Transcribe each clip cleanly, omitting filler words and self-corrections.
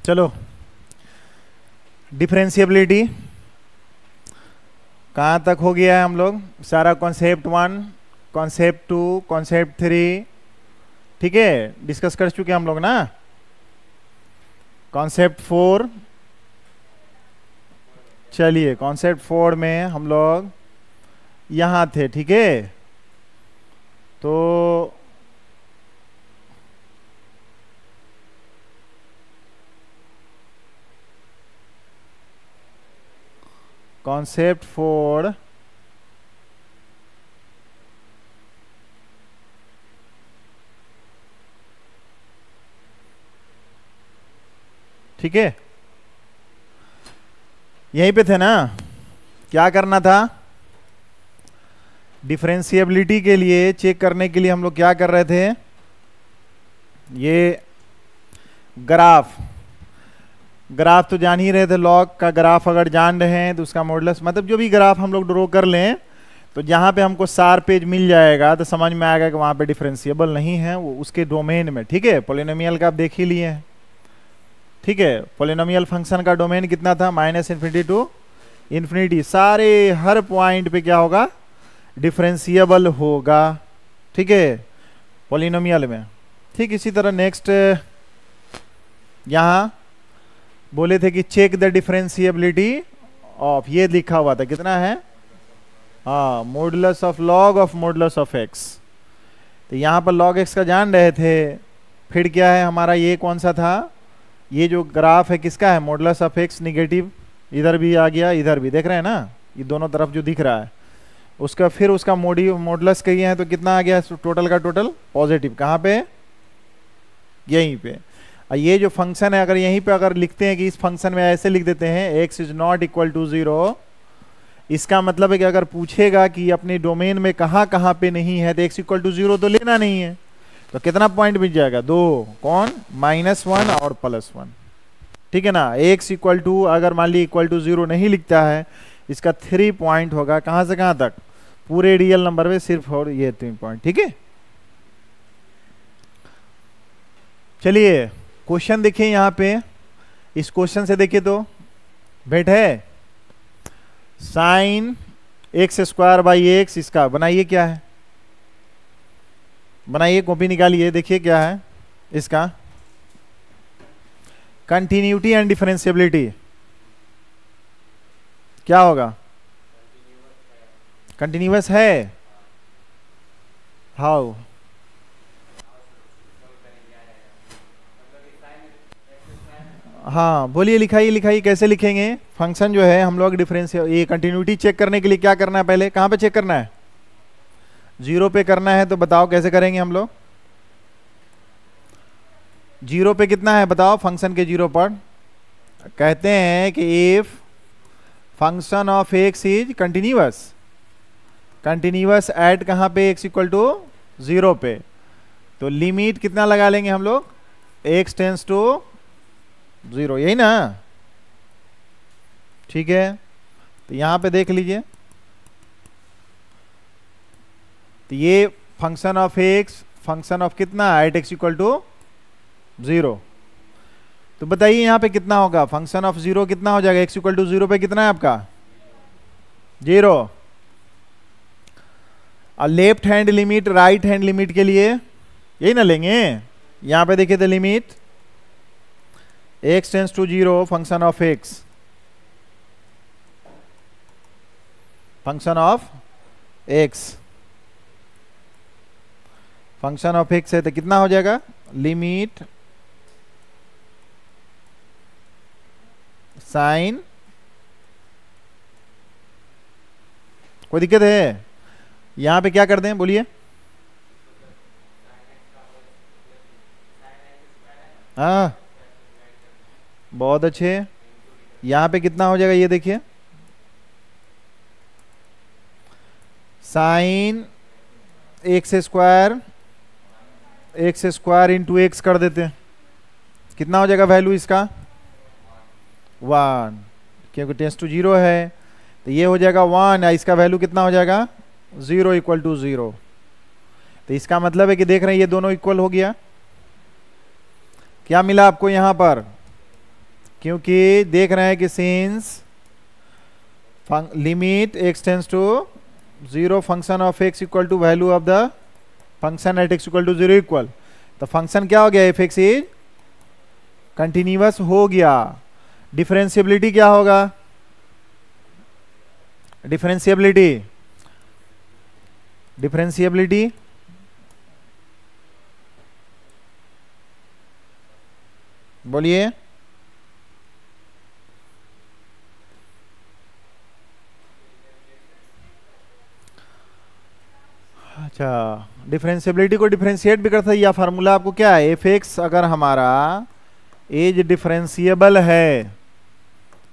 चलो, डिफरेंशिएबिलिटी कहाँ तक हो गया है हम लोग सारा? कॉन्सेप्ट 1, कॉन्सेप्ट 2, कॉन्सेप्ट 3, ठीक है, डिस्कस कर चुके हम लोग ना। कॉन्सेप्ट 4, चलिए कॉन्सेप्ट 4 में हम लोग यहाँ थे, ठीक है। तो कॉन्सेप्ट 4 ठीक है, यहीं पे थे ना। क्या करना था? डिफरेंशिएबिलिटी के लिए चेक करने के लिए हम लोग क्या कर रहे थे? ये ग्राफ तो जान ही रहे थे। लॉग का ग्राफ अगर जान रहे हैं तो उसका मॉडुलस, मतलब जो भी ग्राफ हम लोग ड्रॉ कर लें तो जहाँ पे हमको सार पेज मिल जाएगा तो समझ में आएगा कि वहाँ पे डिफरेंशिएबल नहीं है, वो उसके डोमेन में, ठीक है। पॉलिनोमियल का आप देख ही लिए हैं, ठीक है। पॉलिनोमियल फंक्शन का डोमेन कितना था? -∞ टू इन्फिनिटी। सारे हर पॉइंट पे क्या होगा? डिफरेंशिएबल होगा, ठीक है, पॉलिनोमियल में। ठीक इसी तरह नेक्स्ट यहाँ बोले थे कि चेक द डिफरेंशिएबिलिटी ऑफ, ये लिखा हुआ था कितना है? हाँ, modulus of log of modulus of x. तो यहाँ पर लॉग एक्स का जान रहे थे। फिर क्या है हमारा? ये कौन सा था? ये जो ग्राफ है किसका है? मॉडुलस ऑफ एक्स निगेटिव, इधर भी आ गया, इधर भी, देख रहे हैं ना, ये दोनों तरफ जो दिख रहा है उसका, फिर उसका मॉडुलस कहिए हैं तो कितना आ गया टोटल का टोटल? पॉजिटिव। कहाँ पे? यहीं पे। और ये जो फंक्शन है, अगर यहीं पे अगर लिखते हैं कि इस फंक्शन में ऐसे लिख देते हैं x is not equal to 0, इसका मतलब है कि अगर पूछेगा कि अपने डोमेन में कहाँ कहाँ पे नहीं है तो x इक्वल टू 0 तो लेना नहीं है। तो कितना पॉइंट मिल जाएगा? 2। कौन? -1 और +1, ठीक है ना। x इक्वल टू, अगर मान ली इक्वल टू 0 नहीं लिखता है, इसका 3 पॉइंट होगा। कहाँ से कहाँ तक? पूरे रियल नंबर में सिर्फ और ये 3 पॉइंट, ठीक है। चलिए क्वेश्चन देखिए यहाँ पे। इस क्वेश्चन से देखिए तो बेट है sin x²/x, इसका बनाइए। क्या है? बनाइए, कॉपी निकालिए, देखिए क्या है इसका। कंटिन्यूटी एंड डिफरेंशिएबिलिटी क्या होगा? कंटिन्यूअस है। हाउ? हाँ बोलिए, लिखाइए कैसे लिखेंगे? फंक्शन जो है हम लोग ये कंटिन्यूटी चेक करने के लिए क्या करना है? पहले कहाँ पे चेक करना है? 0 पे करना है। तो बताओ कैसे करेंगे हम लोग? 0 पे कितना है बताओ? फंक्शन के 0 पर कहते हैं कि if function of x is continuous at कहाँ पे? x इक्वल टू 0 पे। तो लिमिट कितना लगा लेंगे हम लोग? x टेंस टू 0, यही ना, ठीक है। तो यहां पे देख लीजिए, तो ये function of x, function of कितना? At x equal to 0। तो बताइए यहां पे कितना होगा? फंक्शन ऑफ 0 कितना हो जाएगा? x इक्वल टू 0 पे कितना है आपका? 0। और left hand limit, right hand limit के लिए यही ना लेंगे। यहां पे देखिए तो limit x tends to 0, function of x, function of x, function of x है तो कितना हो जाएगा? लिमिट साइन, कोई दिक्कत है? यहां पे क्या कर दें बोलिए? हाँ बहुत अच्छे। यहां पे कितना हो जाएगा ये देखिए? साइन x² इंटू x कर देते हैं। कितना हो जाएगा वैल्यू इसका? 1, क्योंकि टेंस टू 0 है तो ये हो जाएगा 1। इसका वैल्यू कितना हो जाएगा? 0 इक्वल टू 0। तो इसका मतलब है कि देख रहे हैं ये दोनों इक्वल हो गया। क्या मिला आपको यहां पर? क्योंकि देख रहे हैं कि since limit x tends to 0 function of x equal to value of the function at x equal to 0 equal, तो फंक्शन क्या हो गया, एफ एक्स इज कंटिन्यूअस हो गया। डिफरेंशिएबिलिटी क्या होगा, डिफरेंशिएबिलिटी बोलिए। अच्छा, डिफरेंशिएबिलिटी को डिफरेंशिएट भी करता है, या फार्मूला आपको क्या है, एफ एक्स अगर हमारा एज डिफरेंशिएबल है,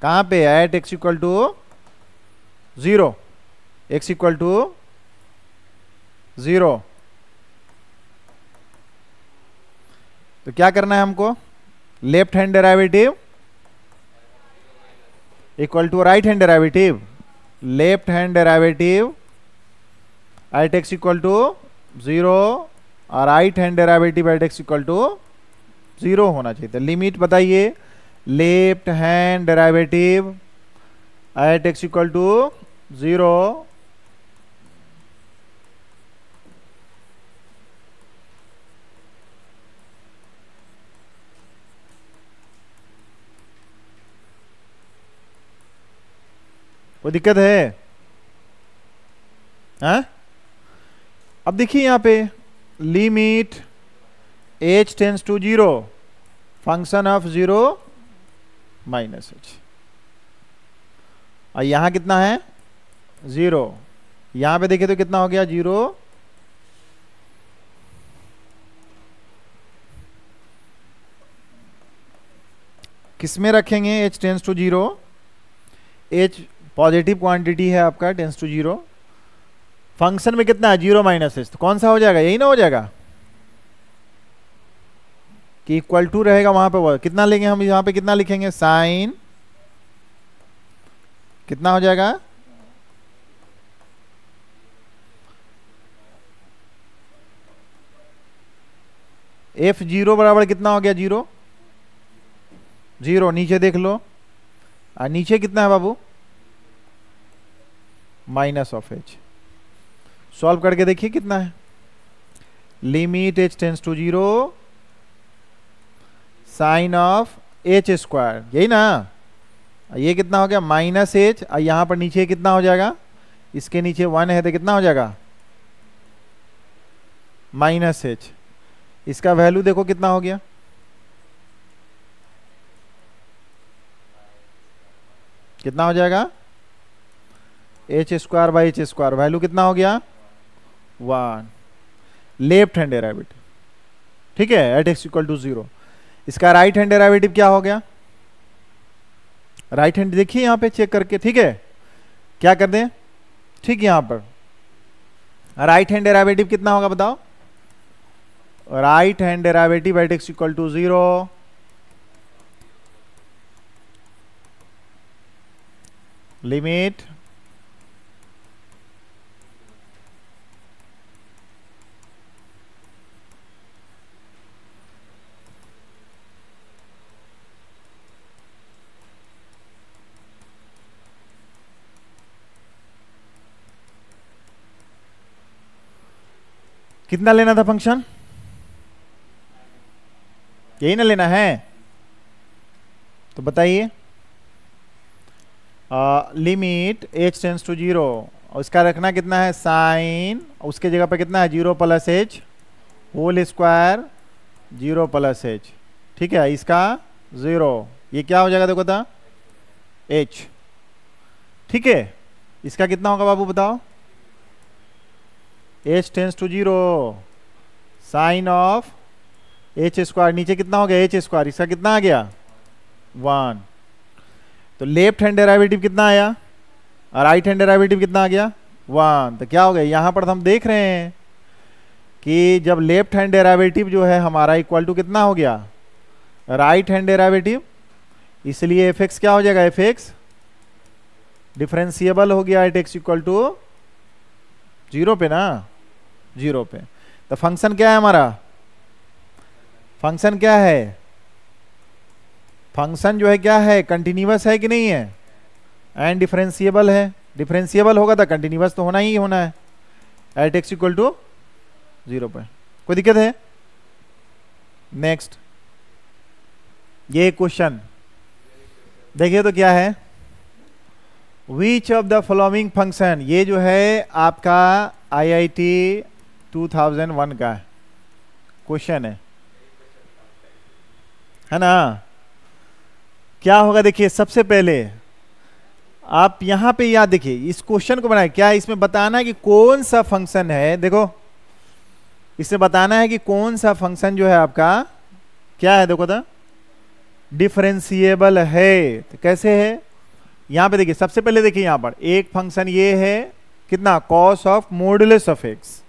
कहां पे, at x equal to 0, X equal to 0, तो क्या करना है हमको, left hand derivative equal to right hand derivative, left hand derivative at x equal to 0 और right hand derivative at x equal to 0 होना चाहिए। तो लिमिट बताइए, left hand derivative at x equal to 0 कोई दिक्कत है? हाँ, अब देखिए यहां पे limit h tends to 0 function of 0 minus h, और यहां कितना है 0, यहां पे देखिए तो कितना हो गया 0, किसमें रखेंगे h tends to 0, h positive quantity है आपका, टेंस टू 0, फंक्शन में कितना है 0 माइनस h, तो कौन सा हो जाएगा, यही ना हो जाएगा कि इक्वल टू रहेगा वहां पे, वो कितना लेंगे हम, यहां पे कितना लिखेंगे, साइन कितना हो जाएगा, f0 बराबर कितना हो गया 0, 0, नीचे देख लो, और नीचे कितना है बाबू, माइनस ऑफ h, सॉल्व करके देखिए कितना है, limit h tends to 0 sine of h square, यही ना, ये कितना हो गया माइनस h, और यहां पर नीचे कितना हो जाएगा, इसके नीचे 1 है तो कितना हो जाएगा माइनस h, इसका वैल्यू देखो कितना हो गया, कितना हो जाएगा H square by H square, value कितना हो गया 1, लेफ्ट हैंड डेरिवेटिव, ठीक है, एट एक्स इक्वल टू 0। इसका राइट हैंड डेरिवेटिव क्या हो गया, राइट हैंड देखिए यहां पे चेक करके, ठीक है, क्या कर दें, ठीक, यहां पर राइट हैंड डेरिवेटिव कितना होगा बताओ, right hand derivative at x equal to 0 limit कितना लेना था फंक्शन, यही ना लेना है, तो बताइए, लिमिट h टेंस टू 0, और इसका रखना कितना है साइन, उसके जगह पे कितना है 0 plus h whole square 0 plus h, ठीक है, इसका 0, ये क्या हो जाएगा देखो था h, ठीक है, इसका कितना होगा बाबू बताओ, h tends to 0 sine of h square, नीचे कितना हो गया h स्क्वायर, इसका कितना आ गया 1, तो लेफ्ट हैंड डेरिवेटिव कितना आया और राइट हैंड डेरिवेटिव कितना आ गया 1, तो क्या हो गया, यहां पर हम देख रहे हैं कि जब लेफ्ट हैंड डेरिवेटिव जो है हमारा इक्वल टू कितना हो गया राइट हैंड डेरिवेटिव, इसलिए एफ एक्स क्या हो जाएगा, एफ एक्स डिफरेंशिएबल हो गया एट एक्स इक्वल टू 0 पे ना, 0 पे, तो फंक्शन क्या है हमारा, फंक्शन क्या है, फंक्शन जो है क्या है, कंटिन्यूअस है कि नहीं है, एंड डिफरेंशिएबल है। डिफरेंशिएबल होगा तो कंटिन्यूअस तो होना ही होना है एट x इक्वल टू 0 पर। कोई दिक्कत है? नेक्स्ट ये क्वेश्चन देखिए तो क्या है, which of the following function, ये जो है आपका IIT 2001 का क्वेश्चन है ना। क्या होगा देखिए, सबसे पहले आप यहां पे याद देखिए, इस क्वेश्चन को बनाए, क्या इसमें बताना है कि कौन सा फंक्शन है, देखो इसमें बताना है कि कौन सा फंक्शन जो है आपका क्या है, देखो तो डिफरेंशिएबल है। तो कैसे है, यहां पे देखिए, सबसे पहले देखिए यहां पर एक फंक्शन ये है कितना, cos of modulus of x,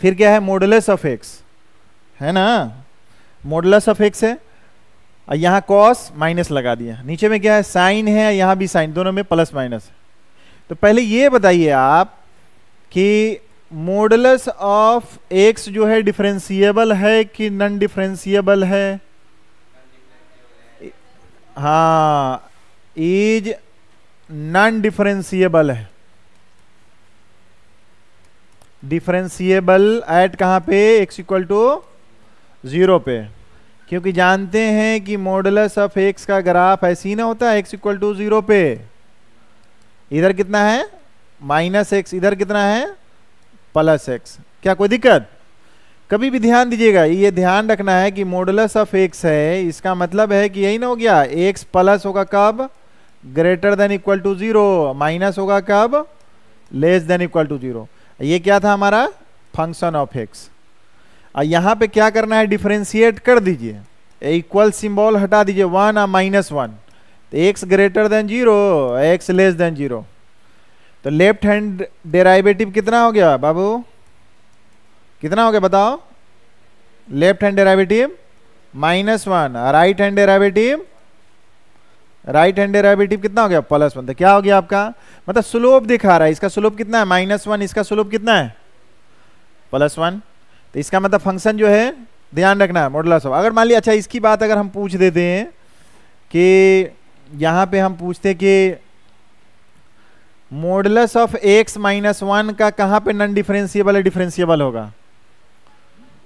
फिर क्या है मॉडुलस ऑफ एक्स, है ना, मॉडुलस ऑफ एक्स है, और यहां कॉस माइनस लगा दिया, नीचे में क्या है साइन है, यहां भी साइन, दोनों में प्लस माइनस है। तो पहले ये बताइए आप कि मॉडुलस ऑफ एक्स जो है डिफरेंशिएबल है कि नॉन डिफरेंशिएबल है? हाँ, इज नॉन डिफरेंशिएबल है। डिफरेंशिएबल एट कहां पे, x इक्वल टू 0 पे, क्योंकि जानते हैं कि मॉडुलस ऑफ x का ग्राफ ऐसे ही ना होता है, x इक्वल टू 0 पे, इधर कितना है -x, इधर कितना है +x। क्या कोई दिक्कत? कभी भी ध्यान दीजिएगा, ये ध्यान रखना है कि मॉडुलस ऑफ x है, इसका मतलब है कि यही ना हो गया, x प्लस होगा कब, greater than equal to 0, minus होगा कब, लेस देन इक्वल टू 0। ये क्या था हमारा फंक्शन ऑफ x। और यहां पे क्या करना है, डिफरेंशिएट कर दीजिए, इक्वल सिंबल हटा दीजिए, 1 और -1, तो x greater than 0, x less than 0। तो लेफ्ट हैंड डेराइवेटिव कितना हो गया बाबू, कितना हो गया बताओ, left hand derivative -1, right hand derivative, right hand derivative कितना हो गया +1। तो क्या हो गया आपका, मतलब स्लोप दिखा रहा है, इसका स्लोप कितना है -1, इसका स्लोप कितना है +1। तो इसका मतलब फंक्शन जो है, ध्यान रखना है मॉडुलस ऑफ, अगर मान लिया, अच्छा इसकी बात अगर हम पूछ देते हैं कि यहां पे हम पूछते कि मॉडुलस ऑफ x -1 का कहां पे नॉन डिफरेंशिएबल है, डिफरेंशिएबल होगा,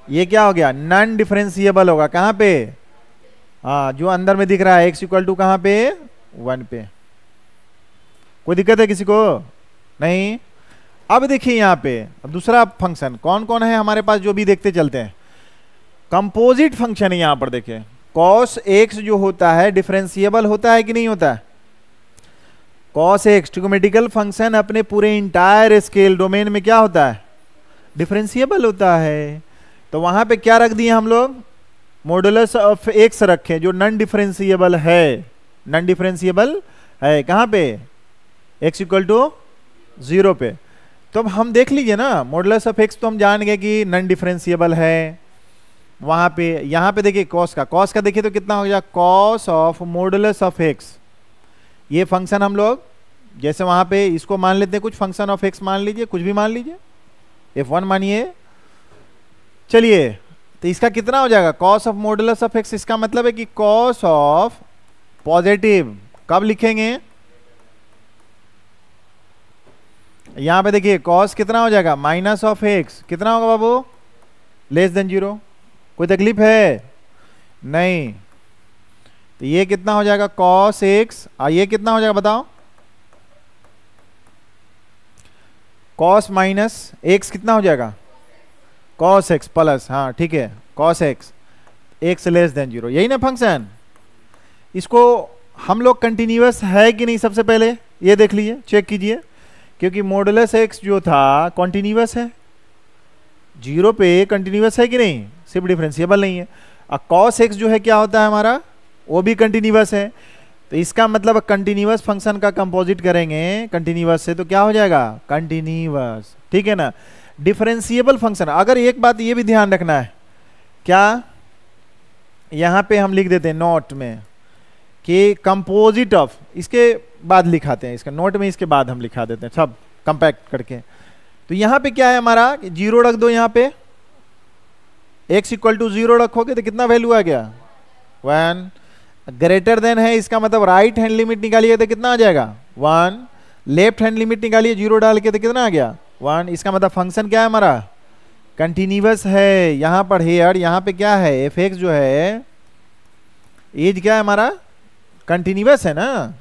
ये क्या हो गया नॉन डिफरेंशिएबल होगा, कहां पे, हाँ जो अंदर में दिख रहा है x इक्वल टू कहां पे 1 पे। कोई दिक्कत है किसी को? नहीं। अब देखिए यहां पे, अब दूसरा फंक्शन कौन कौन है हमारे पास, जो भी देखते चलते हैं, कंपोजिट फंक्शन है यहां पर देखिए, cos x जो होता है डिफरेंशिएबल होता है कि नहीं होता है, cos x ट्रिगोमेट्रिकल फंक्शन अपने पूरे इंटायर स्केल डोमेन में क्या होता है, डिफरेंशिएबल होता है। तो वहां पे क्या रख दिए हम लोग, मॉडुलस ऑफ x रखे जो नॉन डिफरेंशिएबल है, नॉन डिफरेंशिएबल है कहां पे, x इक्वल टू 0 पे। तो अब हम देख लीजिए ना, मॉडुलस ऑफ x तो हम जान गए कि नॉन डिफरेंशिएबल है वहां पे, यहां पे देखिए cos का देखिए तो कितना हो गया, cos of modulus of x, ये फंक्शन हम लोग जैसे वहां पे इसको मान लेते हैं, कुछ फंक्शन ऑफ x मान लीजिए, कुछ भी मान लीजिए, f1 मानिए, चलिए तो इसका कितना हो जाएगा, cos of modulus of x, इसका मतलब है कि cos ऑफ पॉजिटिव, कब लिखेंगे, यहां पे देखिए cos कितना हो जाएगा माइनस ऑफ x, कितना होगा बाबू, लेस देन 0। कोई तकलीफ है? नहीं। तो ये कितना हो जाएगा cos x, और ये कितना हो जाएगा बताओ, cos माइनस x कितना हो जाएगा, cos x प्लस, हाँ ठीक है, cos x, x less than 0, यही ना फंक्शन। इसको हम लोग कंटिन्यूअस है कि नहीं, सबसे पहले ये देख लीजिए, चेक कीजिए, क्योंकि मॉडुलस x जो था कॉन्टिन्यूअस है, 0 पे कंटिन्यूअस है कि नहीं, सिर्फ डिफरेंशिएबल नहीं है। और cos x जो है क्या होता है हमारा, वो भी कंटिन्यूअस है। तो इसका मतलब कंटिन्यूअस फंक्शन का कंपोजिट करेंगे कंटिन्यूअस से तो क्या हो जाएगा, कंटिन्यूअस, ठीक है ना। डिफरेंशिएबल फंक्शन, अगर एक बात ये भी ध्यान रखना है, क्या यहां पे हम लिख देते हैं नोट में कि कंपोजिट ऑफ, इसके बाद लिखाते हैं, इसका नोट में इसके बाद हम लिखा देते हैं सब कंपैक्ट करके। तो यहां पे क्या है हमारा, 0 रख दो, यहां पे x इक्वल टू 0 रखोगे तो कितना वैल्यू आ गया 1, ग्रेटर देन है इसका मतलब राइट हैंड लिमिट निकालिए तो कितना आ जाएगा 1, लेफ्ट हैंड लिमिट निकालिए 0 डाल के तो कितना आ गया 1। इसका मतलब फंक्शन क्या है हमारा कंटिन्यूअस है। यहां पर हेयर यहां पे क्या है एफ एक्स जो है एज क्या है हमारा कंटिन्यूअस है ना,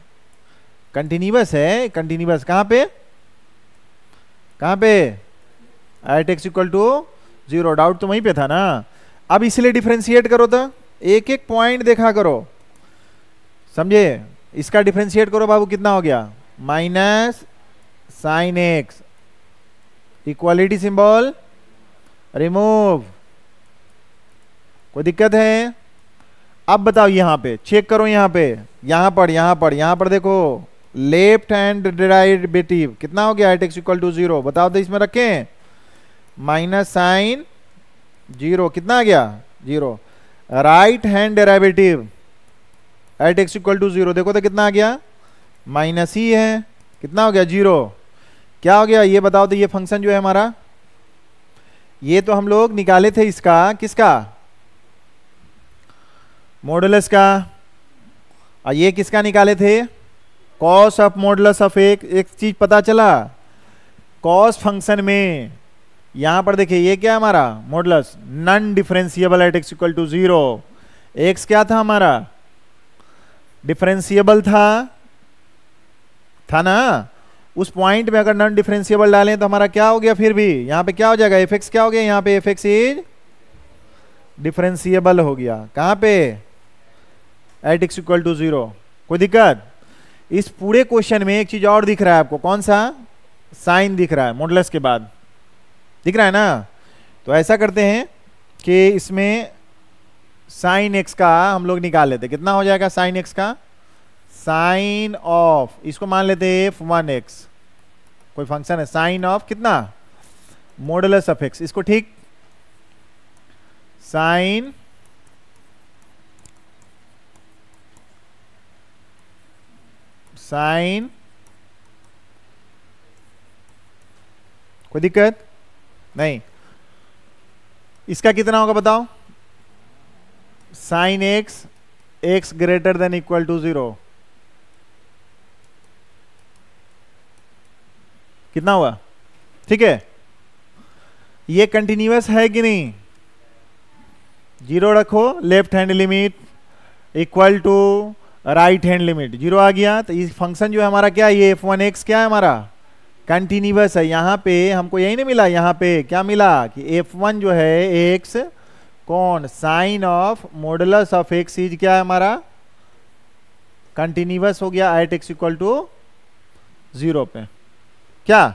कंटिन्यूअस है। कंटिन्यूअस कहां पे at x equal to 0, doubt तो वहीं पे था ना। अब इसलिए डिफरेंशिएट करो तो एक एक पॉइंट देखा करो, समझे। इसका डिफरेंशिएट करो बाबू, कितना हो गया minus sine x, equality symbol remove, कोई दिक्कत है। अब बताओ यहां पे चेक करो, यहां पर देखो लेफ्ट हैंड डेरिवेटिव कितना हो गया एट एक्स इक्वल टू 0, बताओ तो इसमें रखें माइनस साइन 0 कितना आ गया 0। Right hand derivative at x equal to 0 देखो तो कितना आ गया माइनस ही है, कितना हो गया 0। क्या हो गया ये बताओ तो, ये फंक्शन जो है हमारा ये तो हम लोग निकाले थे इसका, किसका मॉडुलस का, और ये किसका निकाले थे कॉस ऑफ मॉडुलस ऑफ एक चीज पता चला कॉस फंक्शन में। यहां पर देखिए ये क्या है हमारा modulus non differentiable at x equal to 0। X क्या था हमारा डिफरेंशिएबल था ना, उस पॉइंट में अगर नॉन डिफरेंशिएबल डालें तो हमारा क्या हो गया, फिर भी यहां पे क्या हो जाएगा एफ एक्स क्या हो गया, यहां पे एफ एक्स इज डिफरेंशिएबल हो गया। कहां पे एट एक्स इक्वल टू 0, कोई दिक्कत। इस पूरे क्वेश्चन में एक चीज और दिख रहा है आपको, कौन सा साइन दिख रहा है मॉडुलस के बाद, दिख रहा है ना। तो ऐसा करते हैं कि इसमें साइन एक्स का हम लोग निकाल लेते, कितना हो जाएगा साइन एक्स का, साइन ऑफ इसको मान लेते हैं f1x, कोई फंक्शन है साइन ऑफ कितना मॉडुलस ऑफ x, इसको ठीक साइन कोई दिक्कत नहीं। इसका कितना होगा बताओ sine X X greater than equal to 0, कितना हुआ, ठीक है। ये कंटिन्यूअस है कि नहीं, 0 रखो, left hand limit equal to right hand limit 0 आ गया। तो इस फंक्शन जो है हमारा क्या है ये f1x क्या है हमारा कंटिन्यूअस है। यहां पे हमको यही नहीं मिला, यहां पे क्या मिला कि f1 जो है x कौन sine of modulus of x is क्या है हमारा कंटिन्यूअस हो गया एट x इक्वल टू 0 पे। क्या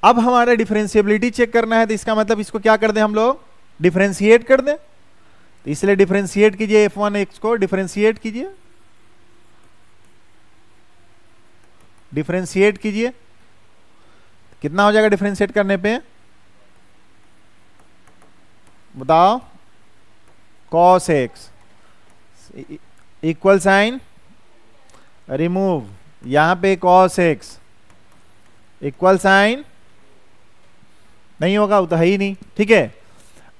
अब हमारा डिफरेंशिएबिलिटी चेक करना है, तो इसका मतलब इसको क्या कर दें हम लोग डिफरेंशिएट कर दें। तो इसलिए डिफरेंशिएट कीजिए f1x को, डिफरेंशिएट कीजिए, डिफरेंशिएट कीजिए, कितना हो जाएगा डिफरेंशिएट करने पे बताओ cos x equal sign remove, यहां पे cos x इक्वल साइन नहीं होगा, वो तो है ही नहीं, ठीक है।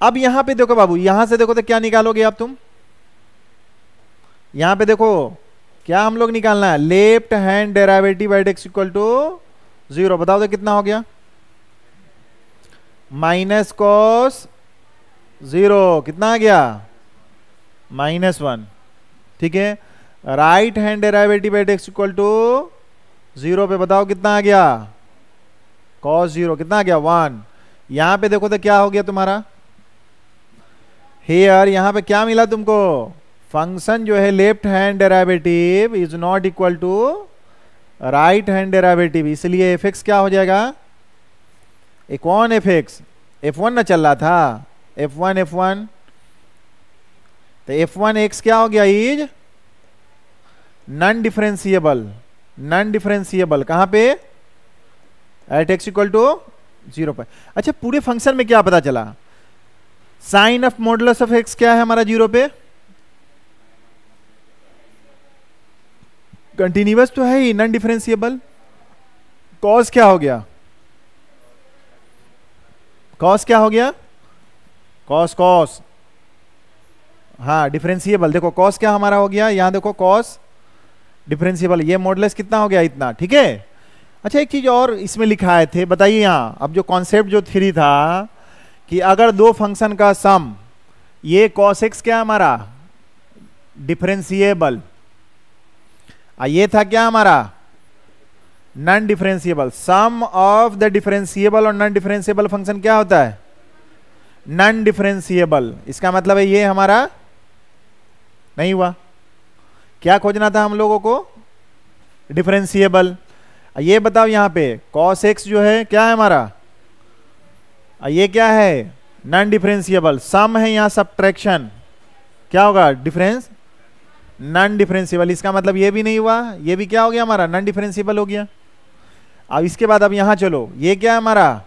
अब यहां पे देखो बाबू, यहां से देखो तो क्या निकालोगे आप तुम, यहां पे देखो क्या हम लोग निकालना है left hand derivative at x equal to 0, बताओ तो कितना हो गया माइनस कॉस 0, कितना आ गया -1, ठीक है। Right hand derivative at x equal to 0 पे बताओ कितना आ गया cos 0, कितना आ गया 1। यहां पे देखो तो क्या हो गया तुम्हारा हेयर, यहां पे क्या मिला तुमको फंक्शन जो है left hand derivative is not equal to right hand derivative, इसलिए एफ एक्स क्या हो जाएगा एक कौन एफ एक्स f1 ना चल रहा था f1 तो f1x क्या हो गया इज नॉन डिफरेंशिएबल कहां पे एट x इक्वल टू 0 पर। अच्छा पूरे फंक्शन में क्या पता चला sine of modulus of x क्या है हमारा 0 पे, कंटिन्यूअस तो है ही नॉन डिफरेंशिएबल। कॉस क्या हो गया, कॉस क्या हो गया, कॉस हाँ डिफरेंशिएबल, देखो कॉस क्या हमारा हो गया, यहाँ देखो कॉस डिफरेंशिएबल, ये मॉडुलस कितना हो गया, इतना, ठीक है। अच्छा एक चीज और इसमें लिखाए थे, बताइए यहाँ, अब जो कॉन्सेप्ट जो थ्री था कि अगर दो फंक्शन का सम, ये cos x क्या हमारा डिफरेंशिएबल, ये था क्या हमारा non differentiable, sum of the differentiable और नॉन डिफरेंशिएबल फंक्शन क्या होता है, नॉन डिफरेंशिएबल। इसका मतलब है ये हमारा नहीं हुआ, क्या खोजना था हम लोगों को, डिफरेंशिएबल। ये बताओ यहाँ पे cos x जो है क्या है हमारा, ये क्या है नॉन डिफरेंशिएबल, सम है यहाँ सब्ट्रैक्शन, क्या होगा डिफरेंस नॉन डिफरेंशिएबल। इसका मतलब ये भी नहीं हुआ, ये भी क्या हो गया हमारा नॉन डिफरेंशिएबल हो गया। अब इसके बाद अब यहाँ चलो, ये क्या है हमारा,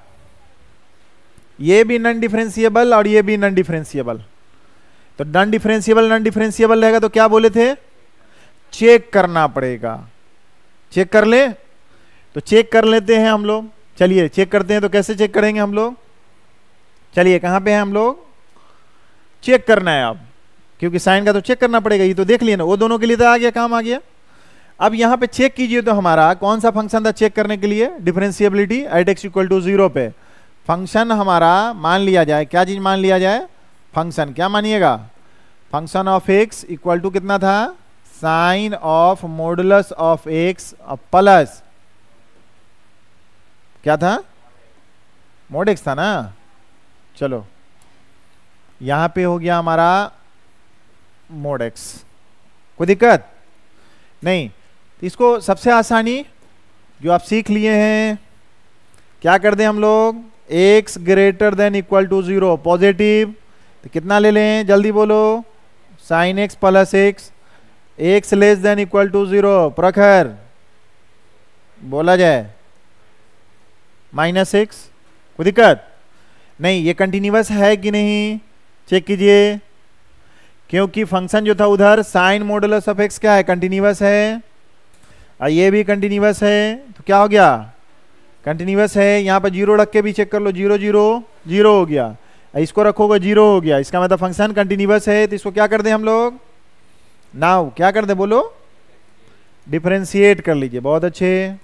ये भी नॉन डिफरेंशिएबल और ये भी नॉन डिफरेंशिएबल। तो नॉन डिफरेंशिएबल रहेगा तो क्या बोले थे, चेक करना पड़ेगा, चेक कर ले, तो चेक कर लेते हैं हम लोग। चलिए चेक करते हैं, तो कैसे चेक करेंगे हम लोग, चलिए कहाँ पे हैं हम लोग, चेक करना है अब, क्योंकि साइन का तो चेक करना पड़ेगा, ये तो देख लिया ना, वो दोनों के लिए तो आ गया, काम आ गया। अब यहाँ पे चेक कीजिए, तो हमारा कौन सा फंक्शन था चेक करने के लिए, differentiability at x equal to 0 पे। फंक्शन हमारा मान लिया जाए, क्या चीज मान लिया जाए, फंक्शन क्या मानिएगा, function of x equal to कितना था, sine of modulus of x plus क्या था, मोड x था ना। चलो यहां पे हो गया हमारा मोड x, कोई दिक्कत नहीं। इसको सबसे आसानी जो आप सीख लिए हैं, क्या कर दें हम लोग, x greater than equal to 0 positive, तो कितना ले लें जल्दी बोलो, साइन x plus x less than equal to 0 Prakhar बोला जाए -x, कोई दिक्कत नहीं। ये कंटिन्यूअस है कि नहीं चेक कीजिए, क्योंकि फंक्शन जो था उधर साइन मॉडुलस ऑफ x क्या है, कंटिन्यूअस है, और ये भी कंटिन्यूअस है, तो क्या हो गया कंटिन्यूअस है। यहाँ पर 0 रख के भी चेक कर लो, 0 0 0 हो गया, इसको रखोगे 0 हो गया, इसका मतलब फंक्शन कंटिन्यूअस है। तो इसको क्या कर दें हम लोग, नाउ क्या कर दें बोलो, डिफरेंशिएट कर लीजिए, बहुत अच्छे।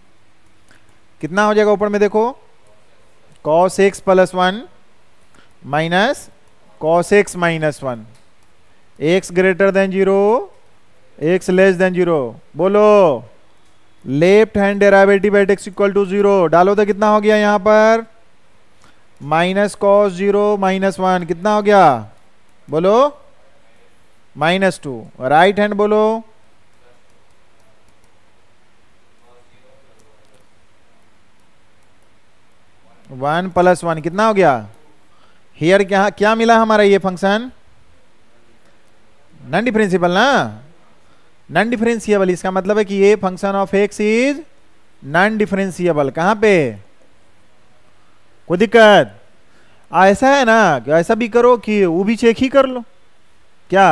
कितना हो जाएगा ऊपर में देखो, cos x plus 1 minus cos x minus 1, x greater than 0 x less than 0, बोलो left hand derivative at x equal to 0 डालो तो कितना हो गया यहाँ पर, माइनस cos 0 माइनस 1 कितना हो गया, बोलो -2, राइट हैंड बोलो 1 प्लस 1 कितना हो गया, हियर क्या क्या मिला हमारा, ये फंक्शन नॉन डिफरेंशिएबल ना, नॉन डिफरेंशिएबल, इसका मतलब है कि ये function of x is non differentiable. कहां पे, कोई दिक्कत, ऐसा है ना कि ऐसा भी करो कि वो भी चेक ही कर लो, क्या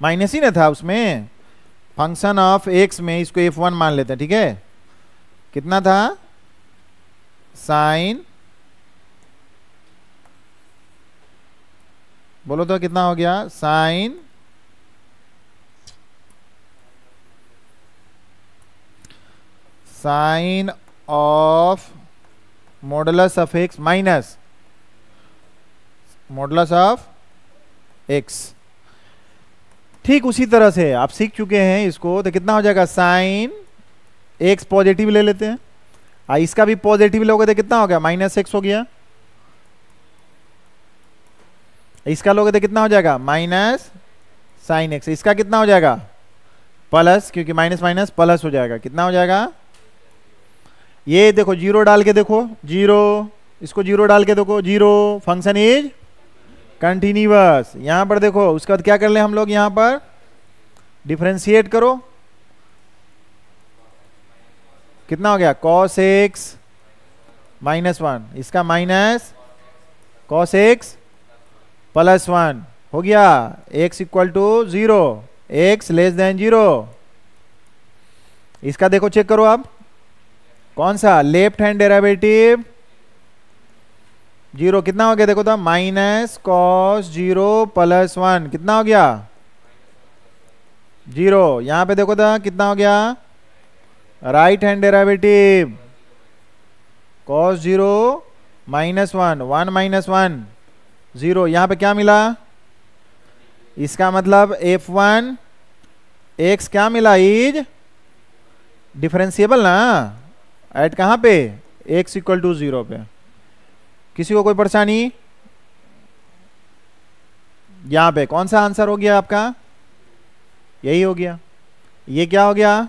माइनस ही ना था उसमें, फंक्शन ऑफ x में इसको f1 मान लेते हैं, ठीक है, कितना था साइन, बोलो तो कितना हो गया, sine sine of modulus of x minus modulus of x। ठीक उसी तरह से आप सीख चुके हैं इसको, तो कितना हो जाएगा साइन x पॉजिटिव ले लेते हैं, इसका भी पॉजिटिव लोगे तो कितना हो गया, -x हो गया, इसका लोगे तो कितना हो जाएगा माइनस साइन x, इसका कितना हो जाएगा प्लस, क्योंकि माइनस माइनस प्लस हो जाएगा, कितना हो जाएगा, ये देखो 0 डाल के देखो 0, इसको 0 डाल के देखो 0, फंक्शन इज कंटिन्यूअस। यहां पर देखो उसके बाद क्या कर ले हम लोग, यहां पर डिफरेंशिएट करो, कितना हो गया cos x माइनस 1, इसका माइनस cos x प्लस 1 हो गया, x equal to 0 x less than 0, इसका देखो चेक करो आप, कौन सा लेफ्ट हैंड डेरिवेटिव 0 कितना हो गया देखो तो, माइनस cos 0 प्लस 1 कितना हो गया 0। यहां पे देखो था कितना हो गया, राइट हैंड डेरिवेटिव cos 0 -1, 1 - 1 0। यहां पे क्या मिला, इसका मतलब f1 x क्या मिला, इज डिफरेंशिएबल ना, एट कहां पे, x = 0 पे। किसी को कोई परेशानी, यहां पे कौन सा आंसर हो गया आपका, यही हो गया। ये क्या हो गया,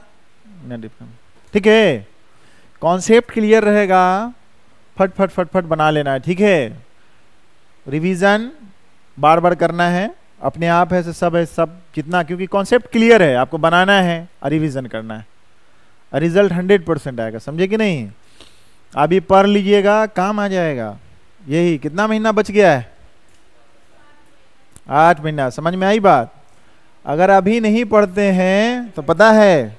ठीक है। कॉन्सेप्ट क्लियर रहेगा, फट फट फट फट बना लेना है, ठीक है। रिवीजन बार बार करना है, अपने आप है सब जितना, क्योंकि कॉन्सेप्ट क्लियर है, आपको बनाना है और रिवीजन करना है, रिजल्ट 100% आएगा, समझे कि नहीं। अभी पढ़ लीजिएगा, काम आ जाएगा। यही कितना महीना बच गया है, 8 महीना। समझ में आई बात। अगर अभी नहीं पढ़ते हैं तो पता है,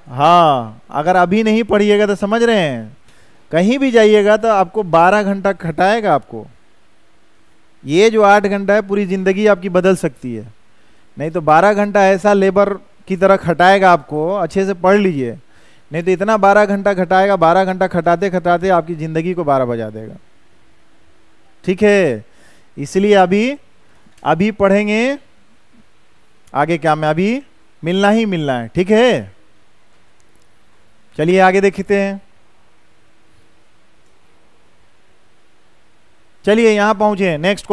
हाँ, अगर अभी नहीं पढ़िएगा तो समझ रहे हैं, कहीं भी जाइएगा तो आपको 12 घंटा खटाएगा आपको। ये जो 8 घंटा है पूरी जिंदगी आपकी बदल सकती है, नहीं तो 12 घंटा ऐसा लेबर की तरह खटाएगा आपको। अच्छे से पढ़ लीजिए, नहीं तो इतना 12 घंटा खटाएगा, 12 घंटा खटाते खटाते आपकी जिंदगी को 12 बजा देगा, ठीक है। इसलिए अभी पढ़ेंगे, आगे क्या में अभी मिलना ही मिलना है, ठीक है। चलिए आगे देखते हैं। चलिए यहां पहुंचे, नेक्स्ट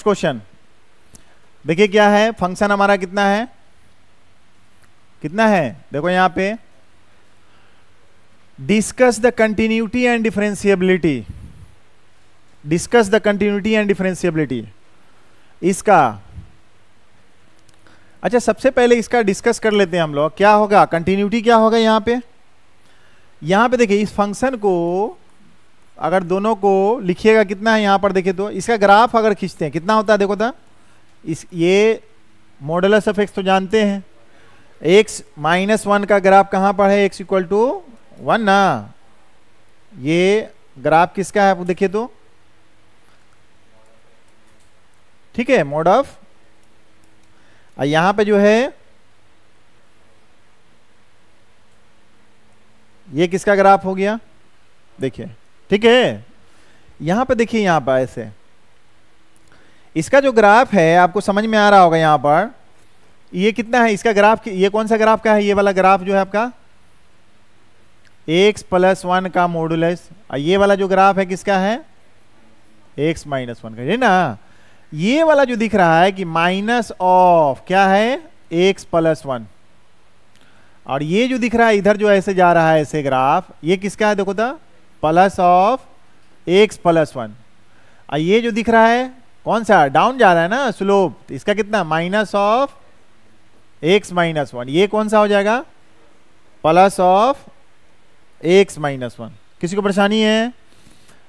क्वेश्चन देखिए क्या है। फंक्शन हमारा कितना है, देखो यहां पे, discuss the continuity and differentiability, इसका। अच्छा, सबसे पहले इसका डिस्कस कर लेते हैं हम लोग। क्या होगा, कंटिन्यूटी क्या होगा यहां पे देखिए, इस फंक्शन को अगर दोनों को लिखिएगा कितना है, यहां पर देखिए तो इसका ग्राफ अगर खींचते हैं कितना होता है, देखो था ये मॉडुलस ऑफ एक्स तो जानते हैं, x - 1 का ग्राफ कहां पर है, x = 1 ना। ये ग्राफ किसका है, आप देखिए तो, ठीक है, मोड ऑफ। यहां पे जो है ये किसका ग्राफ हो गया, देखिए, ठीक है। यहां पे देखिए, यहां पर ऐसे इसका जो ग्राफ है आपको समझ में आ रहा होगा। यहां पर ये कितना है, इसका ग्राफ, ये कौन सा ग्राफ का है, ये वाला ग्राफ जो है आपका x + 1 का मॉडुलस। ये वाला जो ग्राफ है किसका है, x - 1 का, है ना। ये वाला जो दिख रहा है कि माइनस ऑफ क्या है, x + 1, और ये जो दिख रहा है इधर जो ऐसे जा रहा है ऐसे ग्राफ, ये किसका है, देखो तो, प्लस ऑफ x + 1। और ये जो दिख रहा है कौन सा, डाउन जा रहा है ना स्लोप, तो इसका कितना, माइनस ऑफ x - 1। ये कौन सा हो जाएगा, प्लस ऑफ x - 1। किसी को परेशानी है,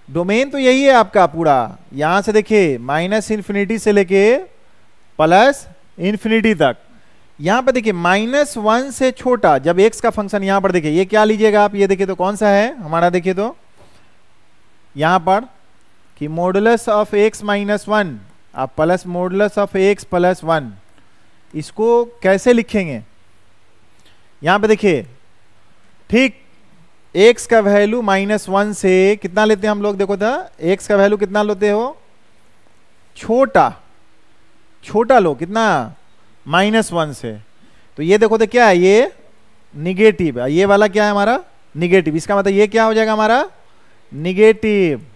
डोमेन तो यही है आपका पूरा। यहां से देखिए -∞ से लेके +∞ तक। यहां पर देखिए -1 से छोटा, जब x का फंक्शन यहां पर देखिए, ये क्या लीजिएगा आप, ये देखिए तो कौन सा है हमारा, देखिए तो यहां पर कि मॉडुलस ऑफ x - 1 आप प्लस मॉडुलस ऑफ x + 1, इसको कैसे लिखेंगे। यहां पे देखिए, ठीक, x का वैल्यू -1 से कितना लेते हैं हम लोग, देखो था, x का वैल्यू कितना लेते हो, छोटा लो, कितना, -1 से। तो ये देखो तो क्या है, ये निगेटिव है, ये वाला क्या है हमारा, निगेटिव। इसका मतलब ये क्या हो जाएगा हमारा, निगेटिव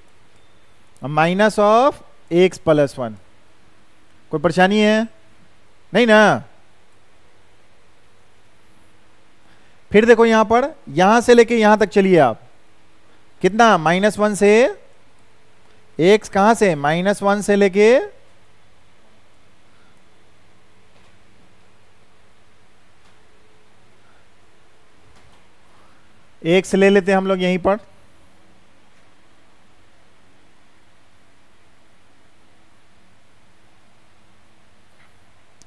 माइनस ऑफ x + 1। कोई परेशानी है, नहीं ना। फिर देखो यहां पर, यहां से लेके यहां तक चलिए आप, कितना, -1 से x, कहां से, -1 से लेके x ले लेते हैं हम लोग यहीं पर।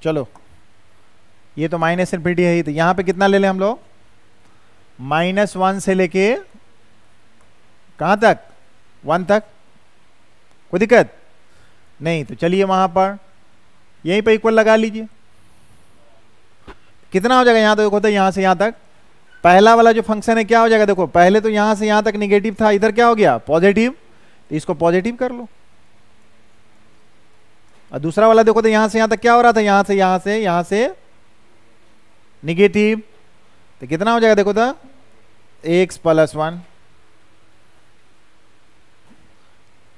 चलो, ये तो -∞ है ही, तो यहां पे कितना ले लें हम लोग, -1 से लेके कहां तक, 1 तक। कोई दिक्कत नहीं, तो चलिए वहां पर यहीं पे इक्वल लगा लीजिए, कितना हो जाएगा यहाँ तक, देखो तो यहाँ से यहाँ तक पहला वाला जो फंक्शन है क्या हो जाएगा, देखो पहले तो यहाँ से यहाँ तक निगेटिव था, इधर क्या हो गया पॉजिटिव, तो इसको पॉजिटिव कर लो। और दूसरा वाला देखो तो यहाँ से यहाँ तक क्या हो रहा था, यहाँ से निगेटिव, तो कितना हो जाएगा देखो तो x + 1।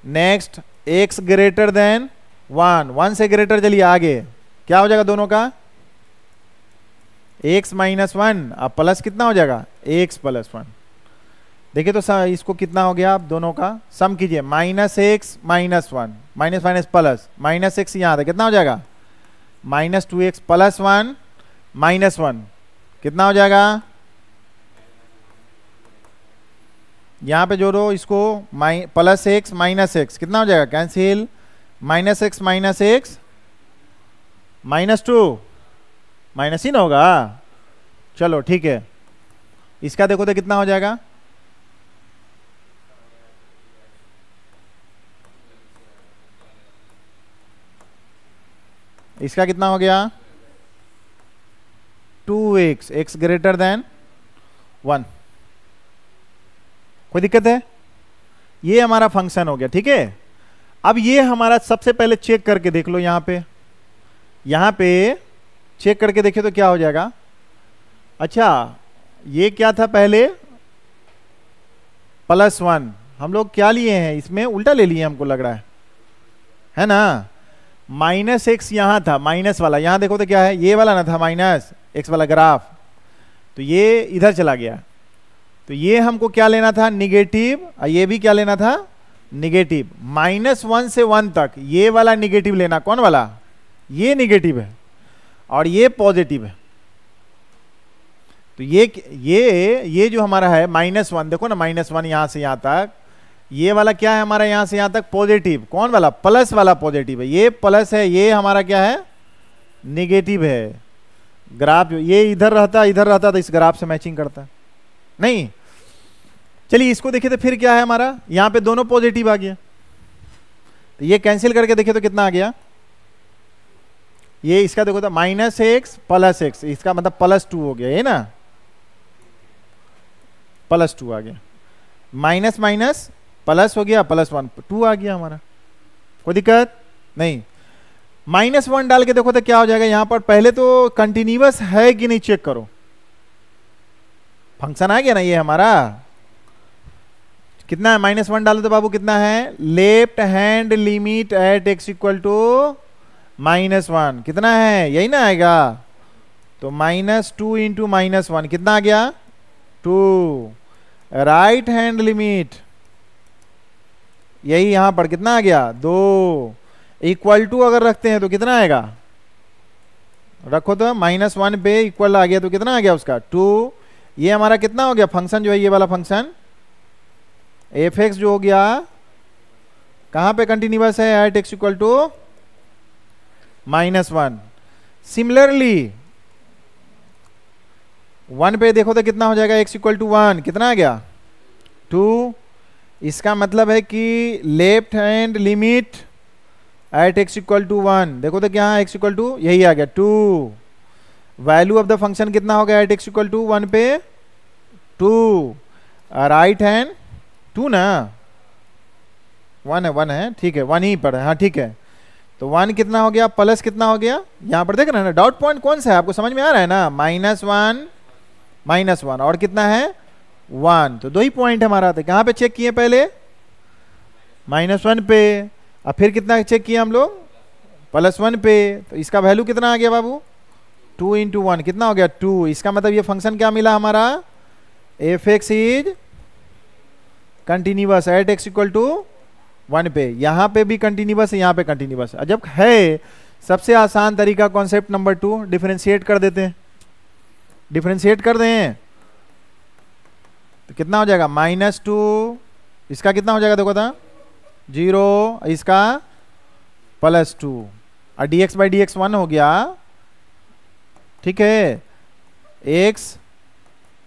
Next x greater then 1, 1 से ग्रेटर, चलिए आगे क्या हो जाएगा दोनों का x - 1, अब प्लस कितना हो जाएगा x + 1। देखिए तो इसको कितना हो गया, आप दोनों का सम कीजिए, -x - 1 minus minus plus, -x यहाँ था कितना हो जाएगा -2x + 1 -1 कितना हो जाएगा, यहाँ पे जोड़ो इसको, +x -x कितना हो जाएगा कैंसिल, -x -x -2 माइनस ही ना होगा, चलो ठीक है। इसका देखो तो कितना हो जाएगा, इसका कितना हो गया 2x, x ग्रेटर देन 1। कोई दिक्कत है, ये हमारा फंक्शन हो गया, ठीक है। अब ये हमारा सबसे पहले चेक करके देख लो, यहाँ पे चेक करके देखिए तो क्या हो जाएगा। अच्छा ये क्या था पहले +1, हम लोग क्या लिए हैं इसमें उल्टा ले लिए हमको लग रहा है ना, -x यहाँ था माइनस वाला, यहाँ देखो तो क्या है ये वाला ना था -x वाला ग्राफ, तो ये इधर चला गया, तो ये हमको क्या लेना था निगेटिव, और ये भी क्या लेना था निगेटिव, -1 से 1 तक ये वाला निगेटिव लेना, कौन वाला ये निगेटिव है और ये पॉजिटिव है, तो ये जो हमारा है -1, देखो ना -1 यहां से यहां तक, ये वाला क्या है हमारा यहां से यहां तक पॉजिटिव, कौन वाला प्लस वाला पॉजिटिव है, ये प्लस है, ये हमारा क्या है निगेटिव है। ग्राफ ये इधर रहता तो इस ग्राफ से मैचिंग करता नहीं। चलिए इसको देखिए तो फिर क्या है हमारा, यहां पे दोनों पॉजिटिव आ गया, तो ये कैंसिल करके देखिए तो कितना आ गया, ये इसका देखो तो -x + x, इसका मतलब +2 हो गया, ये ना +2 आ गया, माइनस माइनस प्लस हो गया, +1 2 आ गया हमारा, कोई दिक्कत नहीं। -1 डाल के देखो तो क्या हो जाएगा, यहां पर पहले तो कंटिन्यूअस है कि नहीं चेक करो, फंक्शन आ गया ना ये हमारा, कितना है -1 डालो तो बाबू कितना है, left hand limit at x = -1 कितना है यही ना आएगा, तो -2 × -1 कितना आ गया 2, राइट हैंड लिमिट यही यहां पर कितना आ गया 2, = अगर रखते हैं तो कितना आएगा, रखो तो -1 पे इक्वल आ गया तो कितना आ गया उसका 2, ये हमारा कितना हो गया फंक्शन जो है ये वाला फंक्शन f(x) जो हो गया कहां पे कंटिन्यूअस है एट x = -1। सिमिलरली 1 पे देखो तो कितना हो जाएगा x = 1 कितना आ गया 2, इसका मतलब है कि left hand limit at x = 1, देखो तो क्या x = यही आ गया 2, वैल्यू ऑफ द फंक्शन कितना हो गया एट x = 1 पे 2, राइट हैंड 2 ना 1 है ठीक है 1 ही पर है, हाँ ठीक है, तो 1 कितना हो गया प्लस कितना हो गया, यहां पर देख रहे हैं ना डॉट पॉइंट कौन सा है आपको समझ में आ रहा है ना, -1 और कितना है 1, तो 2 ही पॉइंट हमारा था, कहां पे चेक किए पहले -1 पे, और फिर कितना चेक किया हम लोग +1 पे, तो इसका वैल्यू कितना आ गया बाबू 2 × 1 कितना हो गया 2, इसका मतलब ये फंक्शन क्या मिला हमारा f(x) is continuous at x = 1 पे, यहां पे भी कंटिन्यूअस है, यहां पे कंटिन्यूअस है, जब है सबसे आसान तरीका कॉन्सेप्ट नंबर 2 डिफरेंशिएट कर देते हैं, डिफरेंशिएट कर दें तो कितना हो जाएगा -2, इसका कितना हो जाएगा देखो था 0, इसका +2 और dx/dx 1 हो गया, ठीक है, x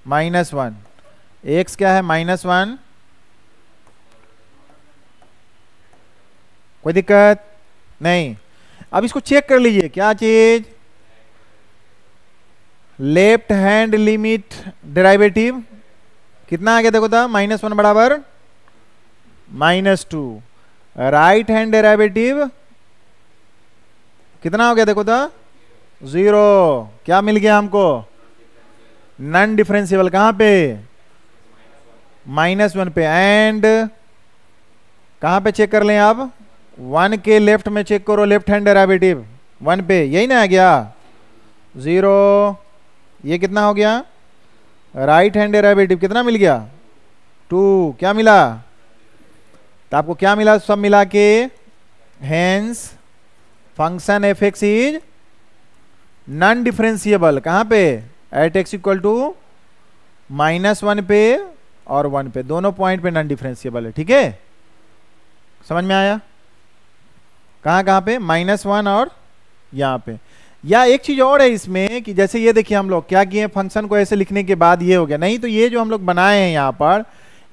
-1, x क्या है -1, कोई दिक्कत नहीं। अब इसको चेक कर लीजिए, क्या चीज, लेफ्ट हैंड लिमिट डेरिवेटिव कितना आ गया देखो था, -1 बराबर -2। राइट हैंड डेरिवेटिव कितना हो गया देखो था, 0। क्या मिल गया हमको, नॉन डिफरेंशिएबल, कहां पे, -1 पे। एंड कहां पे चेक कर लें आप, 1 के लेफ्ट में चेक करो, लेफ्ट हैंड डेरिवेटिव 1 पे, यही ना आ गया 0। ये कितना हो गया, राइट हैंड डेरिवेटिव कितना मिल गया, 2। क्या मिला, तो आपको क्या मिला, सब मिला के, hence function F x is non differentiable, कहां पे, एट एक्स इक्वल टू -1 पे और 1 पे, दोनों पॉइंट पे नॉन डिफरेंशिएबल है। ठीक है, समझ में आया, कहां कहां पे, -1 और यहां पे। या एक चीज और है इसमें कि जैसे ये देखिए हम लोग क्या किए, फंक्शन को ऐसे लिखने के बाद ये हो गया, नहीं तो ये जो हम लोग बनाए हैं यहां पर,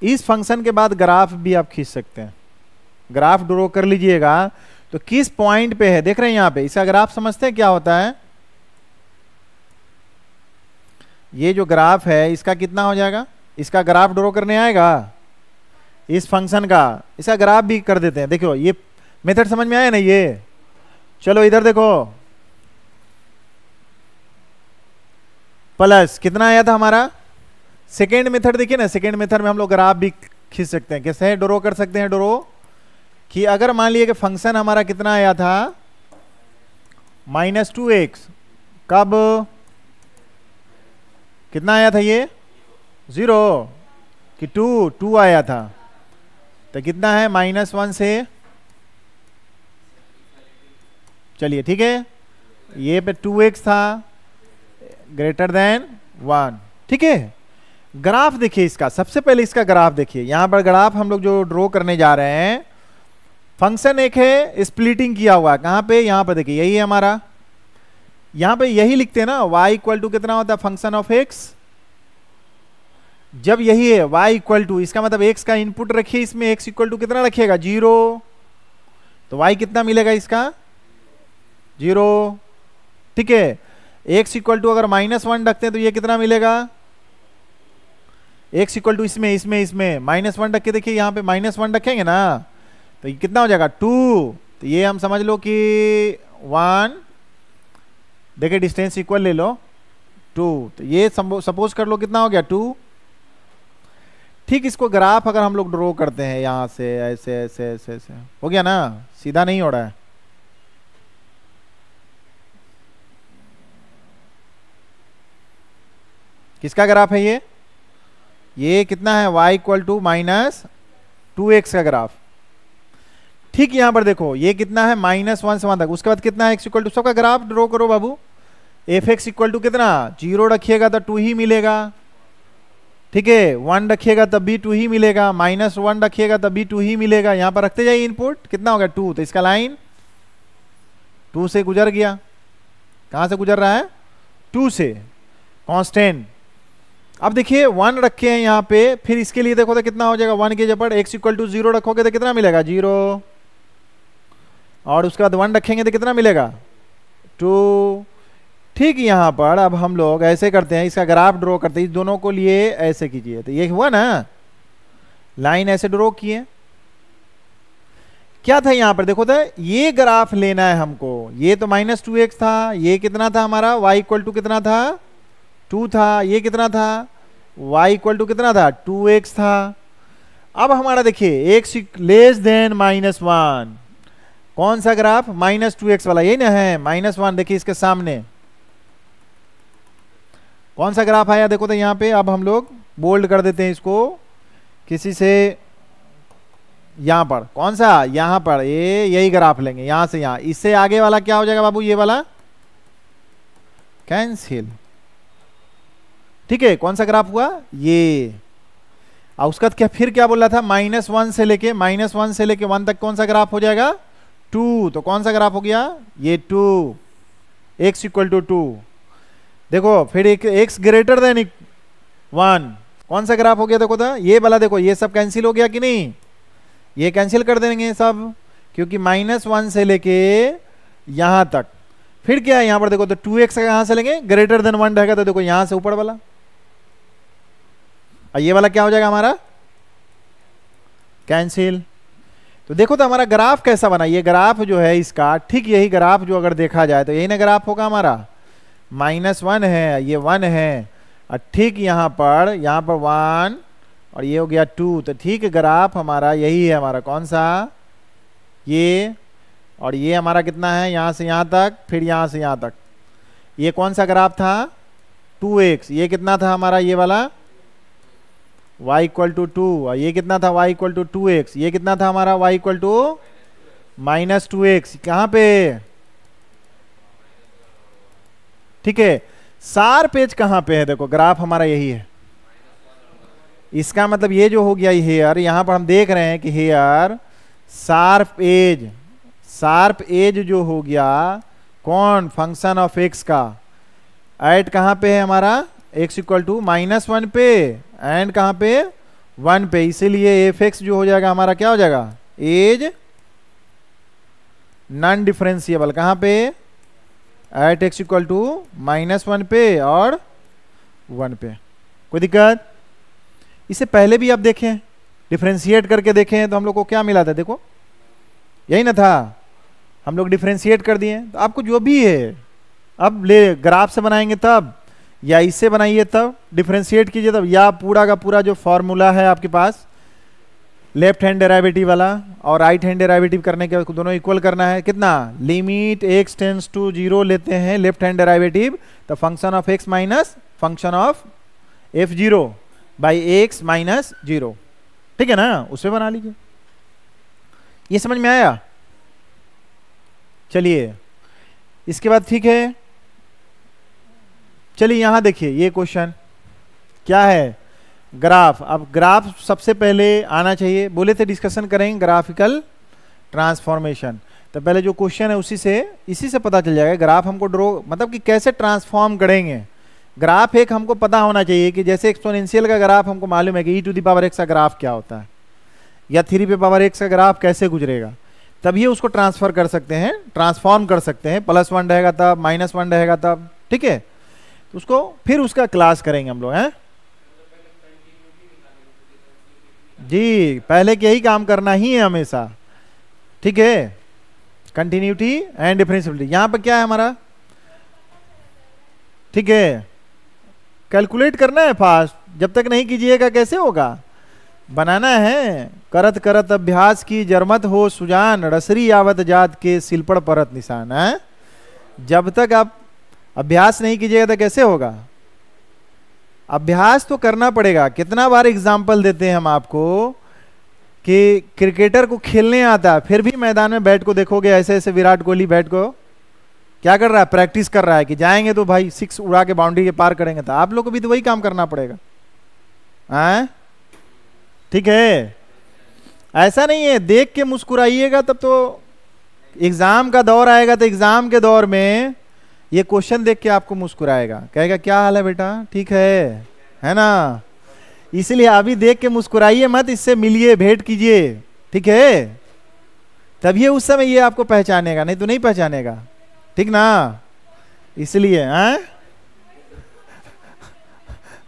इस फंक्शन के बाद ग्राफ भी आप खींच सकते हैं। ग्राफ ड्रॉ कर लीजिएगा, तो किस पॉइंट पे है देख रहे हैं यहां पे, इसका ग्राफ समझते हैं क्या होता है, ये जो ग्राफ है इसका कितना हो जाएगा, इसका ग्राफ ड्रॉ करने आएगा इस फंक्शन का, इसका ग्राफ भी कर देते हैं। देखो ये मेथड समझ में आया ना, ये चलो इधर देखो, प्लस कितना आया था हमारा, सेकेंड मेथड देखिए ना, सेकेंड मेथड में हम लोग ग्राफ भी खींच सकते हैं। कैसे ड्रॉ कर सकते हैं, ड्रॉ कि अगर मान लिया कि फंक्शन हमारा कितना आया था, -2x, कब कितना आया था ये, 0 कि 2 आया था, तो कितना है, -1 से, चलिए ठीक है, ये पे 2x था ग्रेटर देन 1। ठीक है, ग्राफ देखिए इसका, सबसे पहले इसका ग्राफ देखिए, यहां पर ग्राफ हम लोग जो ड्रॉ करने जा रहे हैं, फंक्शन एक है स्प्लिटिंग किया हुआ, कहां पे, यहां पर देखिए, यही है हमारा, यहां पे यही लिखते हैं ना, y इक्वल टू कितना होता है, फंक्शन ऑफ x, जब यही है y इक्वल टू, इसका मतलब x का इनपुट रखिए इसमें, x इक्वल टू कितना रखिएगा, 0, तो y कितना मिलेगा इसका, 0। ठीक है, x इक्वल टू अगर -1 रखते हैं तो ये कितना मिलेगा, x इक्वल टू इसमें -1 रख के देखिए, यहां पे -1 रखेंगे ना, तो ये कितना हो जाएगा, 2। तो ये हम समझ लो कि 1, देखिए डिस्टेंस इक्वल ले लो 2, तो ये सपोज कर लो कितना हो गया, 2। ठीक, इसको ग्राफ अगर हम लोग ड्रॉ करते हैं यहां से, ऐसे ऐसे ऐसे ऐसे, हो गया ना, सीधा नहीं हो रहा है, किसका ग्राफ है ये कितना है, y इक्वल टू -2x का ग्राफ। ठीक, यहां पर देखो ये कितना है, -1 से 1 तक, उसके बाद कितना है, x इक्वल टू, सबका ग्राफ ड्रॉ करो बाबू, एफ एक्स इक्वल टू कितना, 0 रखिएगा तो 2 ही मिलेगा। ठीक है, 1 रखिएगा तब भी 2 ही मिलेगा, -1 रखिएगा तब भी 2 ही मिलेगा, यहां पर रखते जाइए इनपुट, कितना होगा 2, तो इसका लाइन 2 से गुजर गया, कहां से गुजर रहा है, 2 से, कांस्टेंट। अब देखिए 1 रखे हैं यहां पे, फिर इसके लिए देखो तो कितना हो जाएगा, 1 के जगह x इक्वल टू 0 रखोगे तो कितना मिलेगा, 0, और उसके बाद 1 रखेंगे तो कितना मिलेगा, 2। ठीक, यहां पर अब हम लोग ऐसे करते हैं, इसका ग्राफ ड्रॉ करते हैं, इस दोनों को लिए ऐसे कीजिए, तो ये हुआ ना, लाइन ऐसे ड्रॉ किए। क्या था यहां पर देखो तो, ये ग्राफ लेना है हमको, ये तो -2x था, ये कितना था हमारा, y इक्वल टू कितना था, 2 था, ये कितना था, y इक्वल टू कितना था, 2x था। अब हमारा देखिए x लेस देन -1, कौन सा ग्राफ, -2x वाला, यही ना है, -1, देखिए इसके सामने कौन सा ग्राफ आया देखो तो यहां पे। अब हम लोग बोल्ड कर देते हैं इसको किसी से, यहां पर कौन सा, यहां पर ये यही ग्राफ लेंगे, यहां से यहां, इससे आगे वाला क्या हो जाएगा बाबू, ये वाला कैंसिल। ठीक है, कौन सा ग्राफ हुआ ये, और उसका क्या, फिर क्या बोल रहा था, -1 से लेके 1 तक कौन सा ग्राफ हो जाएगा, 2, तो कौन सा ग्राफ हो गया, ये 2, x इक्वल टू 2। देखो फिर एक x ग्रेटर देन 1, कौन सा ग्राफ हो गया देखो तो, ये वाला, देखो ये सब कैंसिल हो गया कि नहीं, ये कैंसिल कर देंगे सब, क्योंकि -1 से लेके यहां तक। फिर क्या है यहां पर देखो, तो 2x का कहां से लेंगे, ग्रेटर देन 1 रहेगा तो देखो यहां से ऊपर वाला, और ये वाला क्या हो जाएगा हमारा, कैंसिल। तो देखो तो हमारा ग्राफ कैसा बना, ये ग्राफ जो है इसका ठीक यही ग्राफ जो अगर देखा जाए तो यही ना ग्राफ होगा हमारा, -1 है, ये 1 है, और ठीक यहाँ पर 1 और ये हो गया 2, तो ठीक ग्राफ हमारा यही है, हमारा कौन सा, ये, और ये हमारा कितना है, यहाँ से यहाँ तक, फिर यहाँ से यहाँ तक, ये कौन सा ग्राफ था, 2x, ये कितना था हमारा ये वाला, y इक्वल टू 2, और ये कितना था, y इक्वल टू 2x, ये कितना था हमारा, y इक्वल टू -2x, कहाँ पे, ठीक है, शार्प एज कहाँ पे है, देखो ग्राफ हमारा यही है, इसका मतलब ये जो हो गया हेयर, यहां पर हम देख रहे हैं कि हेयर शार्प एज जो हो गया, कौन, फंक्शन ऑफ x का, एट कहां पे है हमारा, x इक्वल टू -1 पे, एंड कहां पे, 1 पे, इसीलिए f(x) जो हो जाएगा हमारा क्या हो जाएगा, एज नॉन डिफरेंशिएबल, कहां पे, एट x इक्वल टू -1 पे और 1 पे। कोई दिक्कत, इससे पहले भी आप देखें, डिफरेंशिएट करके देखें तो हम लोग को क्या मिला था, देखो यही ना था, हम लोग डिफरेंशिएट कर दिए, तो आपको जो भी है, अब ले ग्राफ से बनाएंगे तब, या इससे बनाइए तब, डिफरेंशिएट कीजिए तब, या पूरा का पूरा जो फॉर्मूला है आपके पास, लेफ्ट हैंड डेरिवेटिव वाला और राइट हैंड डेरिवेटिव करने के दोनों इक्वल करना है, कितना, लिमिट x टेंड्स टू 0 लेते हैं लेफ्ट हैंड डेरिवेटिव, तो function of x minus function of f0 by x minus 0, ठीक है ना, उसमें बना लीजिए। ये समझ में आया, चलिए इसके बाद ठीक है, चलिए यहां देखिए ये क्वेश्चन क्या है, ग्राफ। अब ग्राफ सबसे पहले आना चाहिए, बोले थे डिस्कशन करेंगे ग्राफिकल ट्रांसफॉर्मेशन, तो पहले जो क्वेश्चन है इसी से पता चल जाएगा ग्राफ हमको ड्रॉ, मतलब कि कैसे ट्रांसफॉर्म करेंगे। ग्राफ एक हमको पता होना चाहिए कि जैसे एक्सपोनेंशियल का ग्राफ हमको मालूम है कि e⁻x का ग्राफ क्या होता है, या 3p⁻x का ग्राफ कैसे गुजरेगा, तब ये उसको ट्रांसफर कर सकते हैं, ट्रांसफॉर्म कर सकते हैं, +1 रहेगा तब, -1 रहेगा तब, ठीक है, तो उसको फिर उसका क्लास करेंगे हम लोग, हैं जी, पहले के यही काम करना ही है हमेशा, ठीक है, कंटिन्यूटी एंड डिफरेंशिएबिलिटी। यहां पर क्या है हमारा, ठीक है, कैलकुलेट करना है फास्ट, जब तक नहीं कीजिएगा कैसे होगा, बनाना है, करत करत अभ्यास की जरमत हो सुजान, रसरी आवत जात के सिलपड़ परत निशान है, जब तक आप अभ्यास नहीं कीजिएगा तो कैसे होगा, अभ्यास तो करना पड़ेगा। कितना बार एग्जाम्पल देते हैं हम आपको कि क्रिकेटर को खेलने आता है, फिर भी मैदान में बैट को देखोगे ऐसे ऐसे, विराट कोहली बैट को क्या कर रहा है, प्रैक्टिस कर रहा है कि जाएंगे तो भाई 6 उड़ा के बाउंड्री के पार करेंगे, तो आप लोग को भी तो वही काम करना पड़ेगा, हैं, ठीक है, ऐसा नहीं है देख के मुस्कुराइएगा, तब तो एग्जाम का दौर आएगा तो एग्जाम के दौर में ये क्वेश्चन देख के आपको मुस्कुराएगा, कहेगा क्या हाल है बेटा, ठीक है ना, इसलिए अभी देख के मुस्कुराइए मत, इससे मिलिए, भेंट कीजिए, ठीक है, तब ये उस समय ये आपको पहचानेगा, नहीं तो नहीं पहचानेगा, ठीक ना, इसलिए हैं,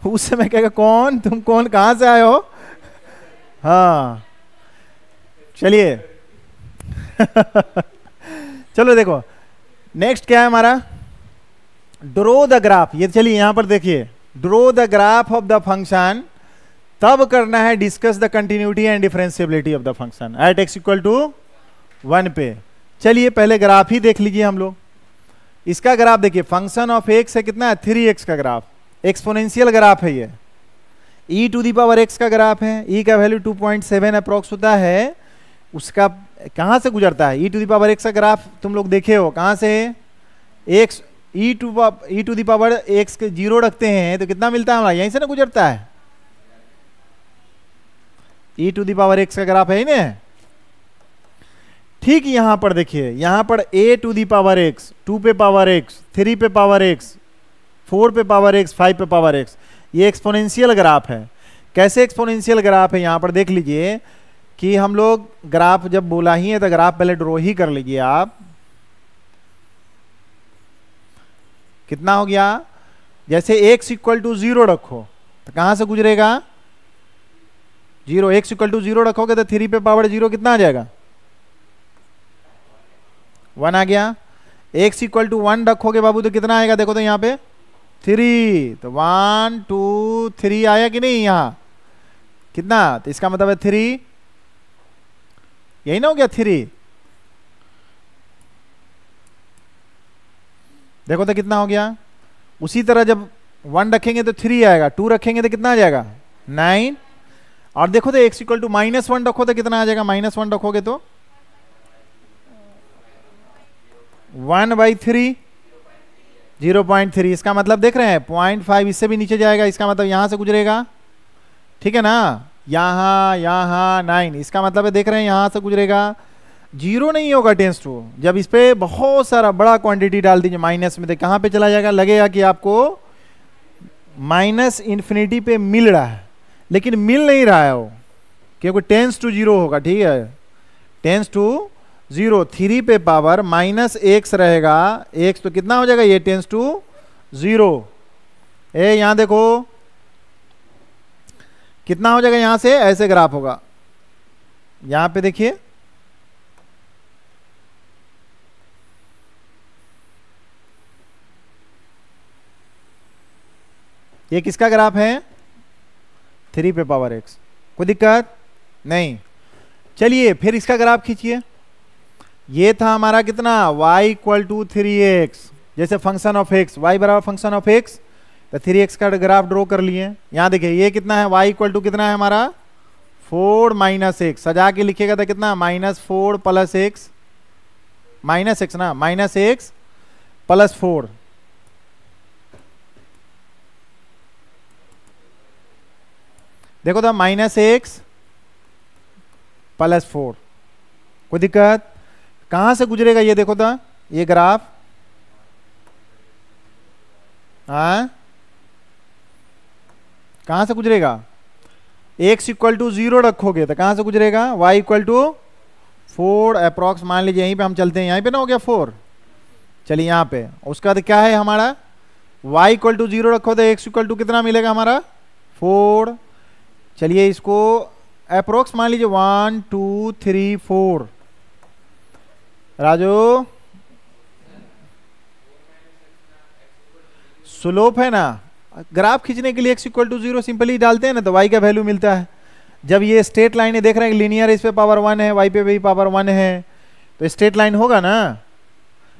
उस समय कहेगा कौन तुम, कौन, कहां से आए हो, हाँ, चलिए चलो देखो नेक्स्ट क्या है हमारा, ड्रो द ग्राफ। ये चलिए यहां पर देखिए, draw the graph of the function, तब करना है discuss the continuity and differentiability of the function at x equal to 1 पे। चलिए पहले ग्राफ ही देख लीजिए हम लोग, इसका ग्राफ देखिए, फंक्शन ऑफ x है कितना है, 3x का ग्राफ, एक्सपोनेंशियल ग्राफ है ये, e⁻x का ग्राफ है, e का वैल्यू 2.7 अप्रोक्स होता है, उसका कहां से गुजरता है, e⁻x का ग्राफ तुम लोग देखे हो, कहां से, x e⁻x के 0 रखते हैं तो कितना मिलता है हमारा, यहीं से ना गुजरता है, e⁻x का ग्राफ है ना, ठीक यहां पर देखिए, यहां पर a⁻x, 2 पे पावर x, 3 पे पावर x, 4 पे पावर x, 5 पे पावर x, ये एक्सपोनेंशियल ग्राफ है। कैसे एक्सपोनेंशियल ग्राफ है, यहां पर देख लीजिए कि हम लोग ग्राफ जब बोला ही है तो ग्राफ पहले ड्रॉ ही कर लीजिए आप, कितना हो गया, जैसे x इक्वल टू 0 रखो तो कहां से गुजरेगा 0, x इक्वल टू 0 रखोगे तो 3 पे पावर 0 कितना आ जाएगा 1 आ गया। x इक्वल टू 1 रखोगे बाबू तो कितना आएगा, देखो तो यहाँ पे 3, तो 1 2 3 आया कि नहीं यहाँ कितना, तो इसका मतलब है 3, यही ना हो गया 3, देखो तो कितना हो गया। उसी तरह जब 1 रखेंगे तो 3 आएगा, 2 रखेंगे तो कितना आ जाएगा 9, और देखो तो x इक्वल टू -1 रखो तो कितना आ जाएगा, -1 रखोगे तो 1/3, 0.3, इसका मतलब देख रहे हैं 0.5 इससे भी नीचे जाएगा, इसका मतलब यहां से गुजरेगा, ठीक है ना, यहां 9, इसका मतलब है देख रहे हैं यहां से गुजरेगा, 0 नहीं होगा टेंस टू, जब इस पे बहुत सारा बड़ा क्वांटिटी डाल दीजिए माइनस में तो कहां पे चला जाएगा, लगेगा कि आपको -∞ पे मिल रहा है, लेकिन मिल नहीं रहा है वो, क्योंकि टेंस टू 0 होगा, ठीक है, टेंस टू 0, 3 पे पावर -x रहेगा, x तो कितना हो जाएगा, ये टेंस टू 0, यहां देखो कितना हो जाएगा, यहां से ऐसे ग्राफ होगा, यहां पे देखिए ये किसका ग्राफ है, 3 पे पावर x, कोई दिक्कत नहीं। चलिए फिर इसका ग्राफ खींचिए, ये था हमारा कितना y इक्वल टू 3x, जैसे फंक्शन ऑफ x, y बराबर फंक्शन ऑफ x, तो 3x का ग्राफ ड्रॉ कर लिए। यहां देखिए ये कितना है, y इक्वल टू कितना है हमारा 4 - x, सजा के लिखिएगा तो कितना -4 + x, -x ना, -x + 4, देखो तो -x + 4, कोई दिक्कत, कहां से गुजरेगा ये देखो तो ये ग्राफ, हाँ कहां से गुजरेगा, x इक्वल टू 0 रखोगे तो कहां से गुजरेगा, y इक्वल टू 4 अप्रॉक्स, मान लीजिए यहीं पे हम चलते हैं, यहीं पे ना हो गया 4, चलिए यहाँ पे, उसके बाद क्या है हमारा, y इक्वल टू 0 रखो तो x इक्वल टू कितना मिलेगा हमारा 4, चलिए इसको अप्रोक्स मान लीजिए 1 2 3 4, राजू स्लोप है ना, ग्राफ खींचने के लिए x इक्वल टू 0 सिंपली डालते हैं ना तो y का वैल्यू मिलता है। जब ये स्ट्रेट लाइन है, देख रहे हैं लीनियर, इस पे पावर 1 है, y पे भी पावर 1 है, तो स्ट्रेट लाइन होगा ना,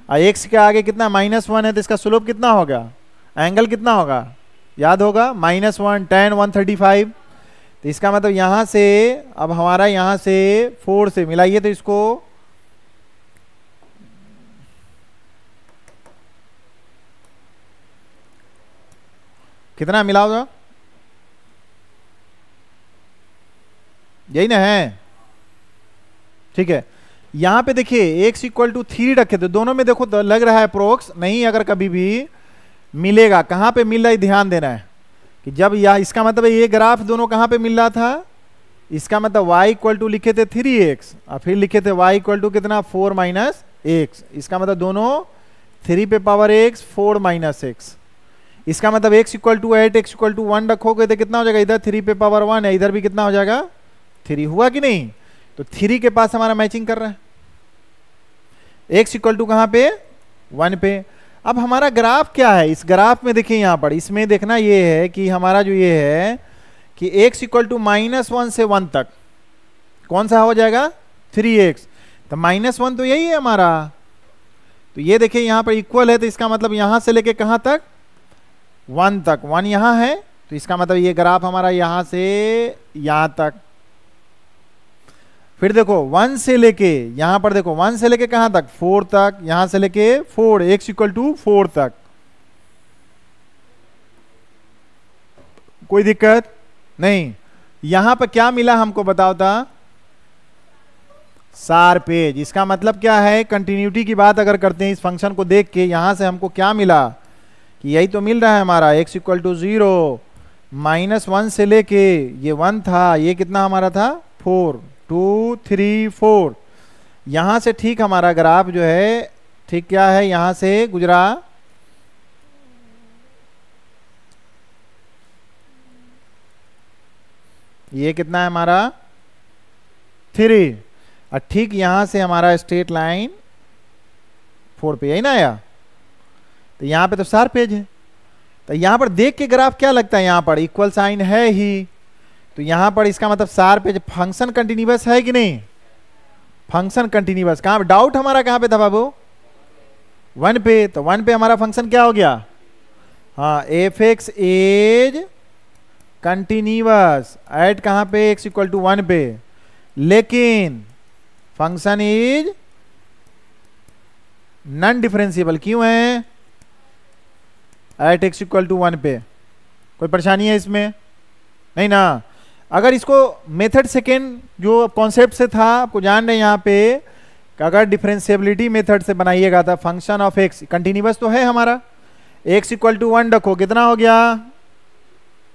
और x के आगे कितना -1 है तो इसका स्लोप कितना होगा, एंगल कितना होगा याद होगा, -1 tan 135, तो इसका मतलब यहां से अब हमारा यहां से 4 से मिलाइए तो इसको कितना मिलाओगे, यही ना है, ठीक है। यहां पे देखिए x इक्वल टू 3 रखे तो दोनों में देखो तो लग रहा है अप्रोक्स नहीं, अगर कभी भी मिलेगा कहां पे मिल रहा है ध्यान देना है कि जब यह, इसका मतलब ये ग्राफ दोनों कहां पे मिल रहा था, इसका मतलब y इक्वल टू लिखे थे 3x और फिर लिखे थे y इक्वल टू कितना 4 - x, इसका मतलब दोनों 3 पे पावर x 4 - x, इसका मतलब x equal to 8 x equal to 1 रखोगे तो कितना हो जाएगा, इधर 3 पे पावर 1 है, इधर भी कितना हो जाएगा 3, हुआ कि नहीं, तो 3 के पास हमारा मैचिंग कर रहा है, x इक्वल टू कहां पे 1 पे। अब हमारा ग्राफ क्या है, इस ग्राफ में देखिए यहां पर, इसमें देखना ये है कि हमारा जो ये है कि x इक्वल टू -1 से 1 तक कौन सा हो जाएगा 3x, तो -1 तो यही है हमारा, तो ये देखिए यहां पर इक्वल है, तो इसका मतलब यहां से लेके कहां तक 1 तक, 1 यहां है, तो इसका मतलब ये ग्राफ हमारा यहां से यहां तक, फिर देखो 1 से लेके यहां पर देखो 1 से लेके कहां तक 4 तक, यहां से लेके 4 x इक्वल टू 4 तक, कोई दिक्कत नहीं। यहां पर क्या मिला हमको बताओ था, शार्प एज, इसका मतलब क्या है, कंटिन्यूटी की बात अगर करते हैं इस फंक्शन को देख के, यहां से हमको क्या मिला कि यही तो मिल रहा है हमारा x इक्वल टू 0, -1 से लेके ये 1 था, ये कितना हमारा था 4 2 3 4, यहां से ठीक हमारा ग्राफ जो है ठीक क्या है, यहां से गुजरा ये कितना है हमारा 3। और ठीक यहां से हमारा स्ट्रेट लाइन 4 पे, यही ना आया। तो यहां पे तो शार्प एज है, तो यहां पर देख के ग्राफ क्या लगता है, यहां पर इक्वल साइन है ही, तो यहां पर इसका मतलब शार्प एज, फंक्शन कंटिन्यूअस है कि नहीं, फंक्शन कंटिन्यूअस। कहां डाउट हमारा कहां पे था बाबू, 1 पे। तो 1 पे हमारा फंक्शन क्या हो गया, हाँ F x is continuous at कहां पे, x इक्वल टू 1 पे, लेकिन फंक्शन इज नॉन डिफरेंशिएबल। क्यों है, एट x इक्वल टू 1 पे। कोई परेशानी है इसमें, नहीं ना। अगर इसको मेथड सेकेंड जो कॉन्सेप्ट से था, आपको जान रहे हैं यहाँ पे, कि अगर डिफरेंशिएबिलिटी मेथड से बनाइएगा था, फंक्शन ऑफ x कंटिन्यूअस तो है हमारा, x इक्वल टू 1 रखो, कितना हो गया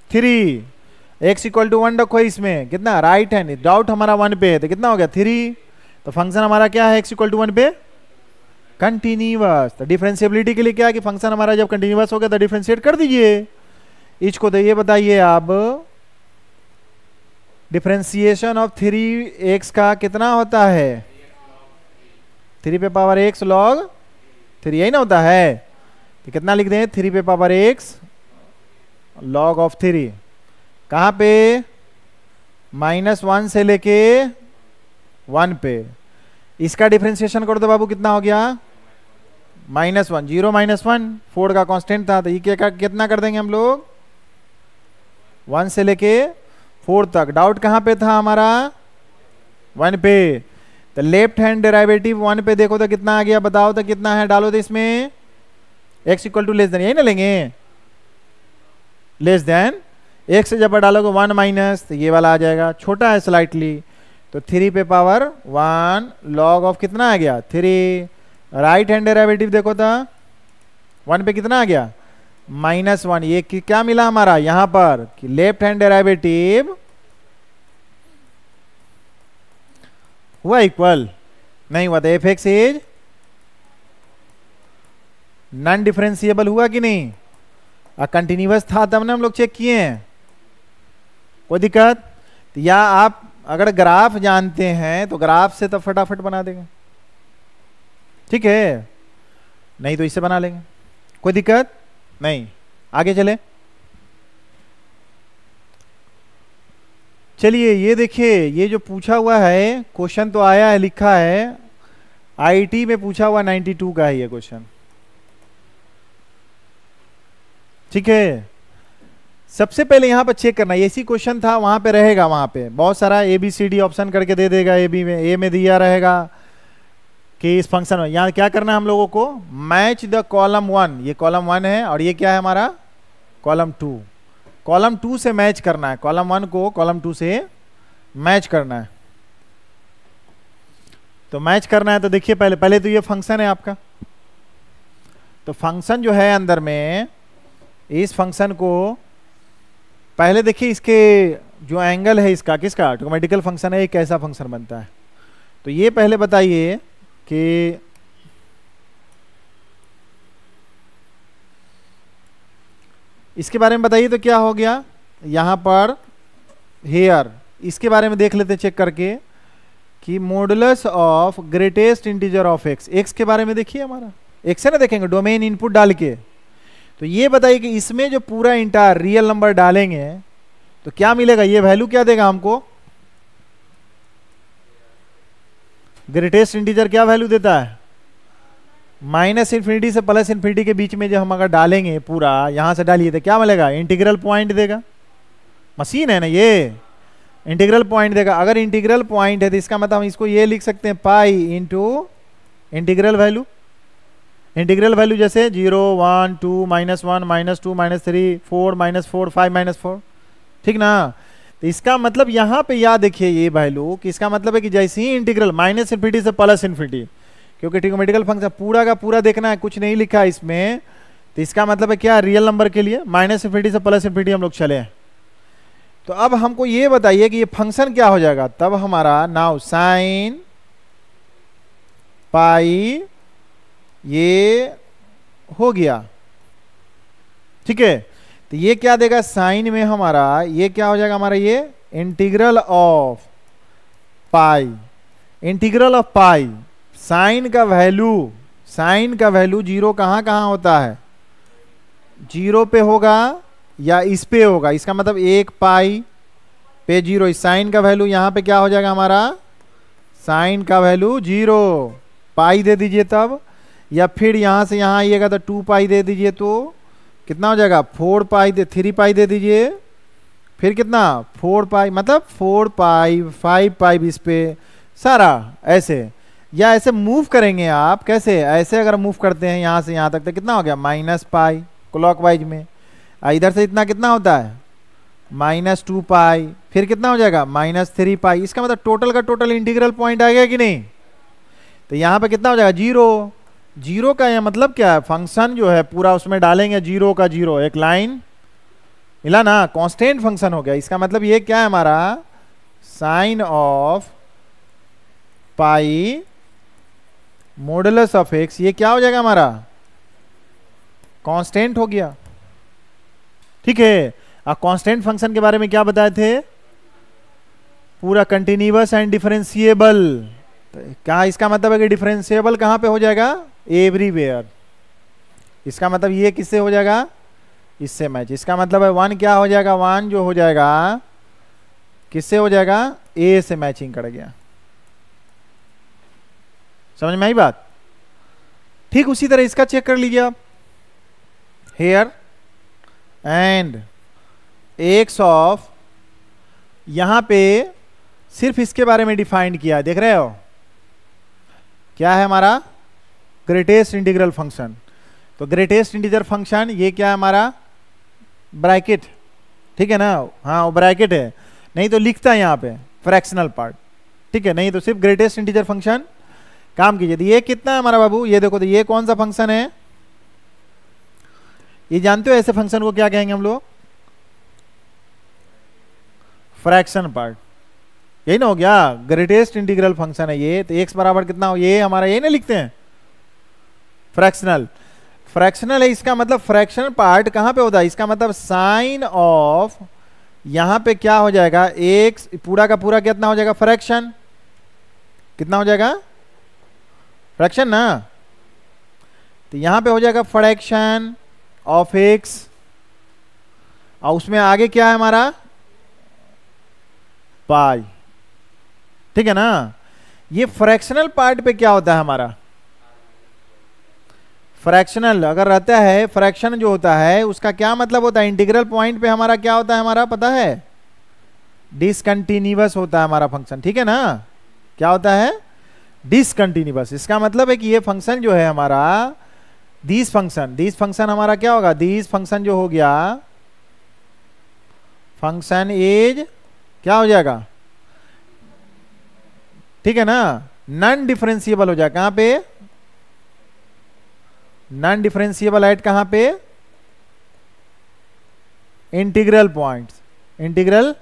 3। x इक्वल टू 1 रखो, इसमें कितना राइट हैंड, डाउट हमारा 1 पे है, तो कितना हो गया 3। तो फंक्शन हमारा क्या है, x इक्वल टू 1 पे कंटिन्यूअस। तो डिफरेंशिएबिलिटी के लिए क्या है कि फंक्शन हमारा जब कंटिन्यूअस हो गया तो डिफरेंशिएट कर दीजिए इसको। तो ये बताइए आप, डिफरेंशिएशन ऑफ 3x का कितना होता है, 3 पे पावर x log 3, यही ना होता है। तो कितना लिख दें, 3 पे पावर x log ऑफ 3, कहां पे, -1 से लेके 1 पे। इसका डिफरेंशिएशन कर दो बाबू, कितना हो गया -1, 0 -1 4 का कांस्टेंट था, तो ये क्या कितना कर देंगे हम लोग, 1 से लेके 4 तक। डाउट कहां पे था हमारा, 1 पे। तो लेफ्ट हैंड डेरिवेटिव 1 पे देखो तो कितना आ गया, बताओ तो कितना है, डालो तो इसमें, x equal to less than, यही ना लेंगे, लेस देन x से जब डालोगे 1 माइनस, तो ये वाला आ जाएगा, छोटा है स्लाइटली। तो 3 पे पावर 1 log ऑफ कितना आ गया 3। राइट हैंड डेरिवेटिव देखो तो 1 पे कितना आ गया -1। ये क्या मिला हमारा यहां पर कि लेफ्ट हैंड डेरिवेटिव हुआ इक्वल, नहीं हुआ, तो F x is non differentiable हुआ कि नहीं, कंटिन्यूअस था तब ना हम लोग चेक किए हैं। कोई दिक्कत, या आप अगर ग्राफ जानते हैं तो ग्राफ से तो फटाफट बना देंगे, ठीक है, नहीं तो इससे बना लेंगे, कोई दिक्कत नहीं। आगे चले, चलिए ये देखिए, ये जो पूछा हुआ है क्वेश्चन तो आया है, लिखा है आईटी में पूछा हुआ 92 का है ये क्वेश्चन, ठीक है। सबसे पहले यहां पर चेक करना, ऐसी क्वेश्चन था वहां पे रहेगा, वहां पे बहुत सारा ABCD ऑप्शन करके दे देगा, ए बी में, ए में दिया रहेगा कि इस फंक्शन में, यहां क्या करना है हम लोगों को, मैच द कॉलम 1, ये कॉलम 1 है और ये क्या है हमारा कॉलम 2, कॉलम 2 से मैच करना है, कॉलम 1 को कॉलम 2 से मैच करना है। तो मैच करना है तो देखिए पहले तो ये फंक्शन है आपका, तो फंक्शन जो है अंदर में, इस फंक्शन को पहले देखिए, इसके जो एंगल है इसका, किसका ऑटोमेटिकल फंक्शन है, ये कैसा फंक्शन बनता है। तो ये पहले बताइए कि इसके बारे में बताइए, तो क्या हो गया यहां पर हेयर, इसके बारे में देख लेते चेक करके कि modulus of greatest integer of x, x के बारे में देखिए, हमारा एक्स है ना, देखेंगे डोमेन इनपुट डाल के। तो ये बताइए कि इसमें जो पूरा इंटायर रियल नंबर डालेंगे तो क्या मिलेगा, ये वैल्यू क्या देगा हमको, ग्रेटेस्ट इंटीजर क्या वैल्यू देता है, -∞ से +∞ के बीच में जो हम अगर डालेंगे पूरा, यहां से डालिए तो क्या मिलेगा, इंटीग्रल पॉइंट देगा। मशीन है ना ये, इंटीग्रल पॉइंट देगा। अगर इंटीग्रल पॉइंट है तो इसका मतलब हम इसको ये लिख सकते हैं pi into integral value. Integral value जैसे 0 1 2 -1 -2 -3 4 -4 5 -4, ठीक ना। तो इसका मतलब यहाँ पे याद देखिए ये वैल्यू कि इसका मतलब है कि जैसे ही इंटीग्रल -∞ से +∞, क्योंकि ट्रिग्नोमेट्रिकल फंक्शन पूरा का पूरा देखना है, कुछ नहीं लिखा है इसमें, तो इसका मतलब है क्या, रियल नंबर के लिए -∞ से +∞ हम लोग चले। तो अब हमको ये बताइए कि ये फंक्शन क्या हो जाएगा, तब हमारा नाउ साइन पाई ये हो गया, ठीक है। तो ये क्या देगा, साइन में हमारा ये क्या हो जाएगा, हमारा ये integral of pi, integral of pi, sine का वैल्यू जीरो कहाँ कहाँ होता है, जीरो पे होगा या इस पे होगा, इसका मतलब 1 पाई पे जीरो, इस साइन का वैल्यू यहाँ पे क्या हो जाएगा हमारा, साइन का वैल्यू 0, पाई दे दीजिए तब, या फिर यहाँ से यहाँ आइएगा तो 2 पाई दे दीजिए तो कितना हो जाएगा 4 पाई 3 पाई दे दीजिए, फिर कितना 4 पाई, मतलब 4 पाई 5 पाई इस पे सारा ऐसे, या ऐसे मूव करेंगे आप, कैसे ऐसे अगर मूव करते हैं यहाँ से यहाँ तक तो कितना हो गया -पाई क्लॉकवाइज में, इधर से इतना कितना होता है -2 पाई, फिर कितना हो जाएगा -3 पाई, इसका मतलब टोटल का टोटल इंटीग्रल पॉइंट आ गया कि नहीं, तो यहाँ पे कितना हो जाएगा 0, 0 का यह मतलब क्या है, फंक्शन जो है पूरा उसमें डालेंगे 0 का 0, एक लाइन मिला ना, कांस्टेंट फंक्शन हो गया, इसका मतलब ये क्या है हमारा sine of pi modulus of x, ये क्या हो जाएगा हमारा कांस्टेंट हो गया, ठीक है। अब कांस्टेंट फंक्शन के बारे में क्या बताए थे, पूरा कंटिन्यूअस एंड डिफरेंशिएबल, क्या इसका मतलब है कि डिफरेंशिएबल कहां पे हो जाएगा, एवरीवेयर, इसका मतलब ये किससे हो जाएगा, इससे मैच, इसका मतलब है 1 क्या हो जाएगा, 1 जो हो जाएगा किससे हो जाएगा, ए से मैचिंग कर गया, समझ में आई बात। ठीक उसी तरह इसका चेक कर लीजिए आप, हेयर एंड एक्स ऑफ, यहां पे सिर्फ इसके बारे में डिफाइंड किया, देख रहे हो क्या है हमारा ग्रेटेस्ट इंटीग्रल फंक्शन, तो ग्रेटेस्ट इंटीजर फंक्शन ये क्या है हमारा ब्रैकेट, ठीक है ना, हाँ वो ब्रैकेट है, नहीं तो लिखता है यहाँ पे फ्रैक्शनल पार्ट, ठीक है, नहीं तो सिर्फ ग्रेटेस्ट इंटीजर फंक्शन काम कीजिए। तो ये कितना है हमारा बाबू, ये देखो, तो ये कौन सा फंक्शन है, ये जानते हो ऐसे फंक्शन को क्या कहेंगे हम लोग, फ्रैक्शन पार्ट, यही ना हो गया, ग्रेटेस्ट इंटीग्रल फंक्शन है ये, तो एक्स बराबर कितना हो, ये हमारा यही ना लिखते हैं फ्रैक्शनल, फ्रैक्शनल है, इसका मतलब फ्रैक्शनल पार्ट कहां पे होता है, इसका मतलब साइन ऑफ, यहां पे क्या हो जाएगा एक्स पूरा का पूरा कितना हो जाएगा फ्रैक्शन, कितना हो जाएगा फ्रैक्शन ना, तो यहां पे हो जाएगा फ्रैक्शन ऑफ एक्स, और उसमें आगे क्या है हमारा पाई, ठीक है ना। ये फ्रैक्शनल पार्ट पे क्या होता है हमारा, फ्रैक्शनल अगर रहता है, फ्रैक्शन जो होता है उसका क्या मतलब होता है, इंटीग्रल पॉइंट पे हमारा क्या होता है, हमारा पता है डिसकंटिन्यूअस होता है हमारा फंक्शन, ठीक है ना, क्या होता है डिसकंटिन्यूअस, इसका मतलब है कि ये फंक्शन जो है हमारा दिस फंक्शन हमारा क्या होगा, दिस फंक्शन जो हो गया फंक्शन इज क्या हो जाएगा, ठीक है ना, नॉन डिफरेंशिएबल हो जाएगा, कहां पे नॉन डिफरेंशिएबल एट कहां पे, इंटीग्रल पॉइंट्स, इंटीग्रल,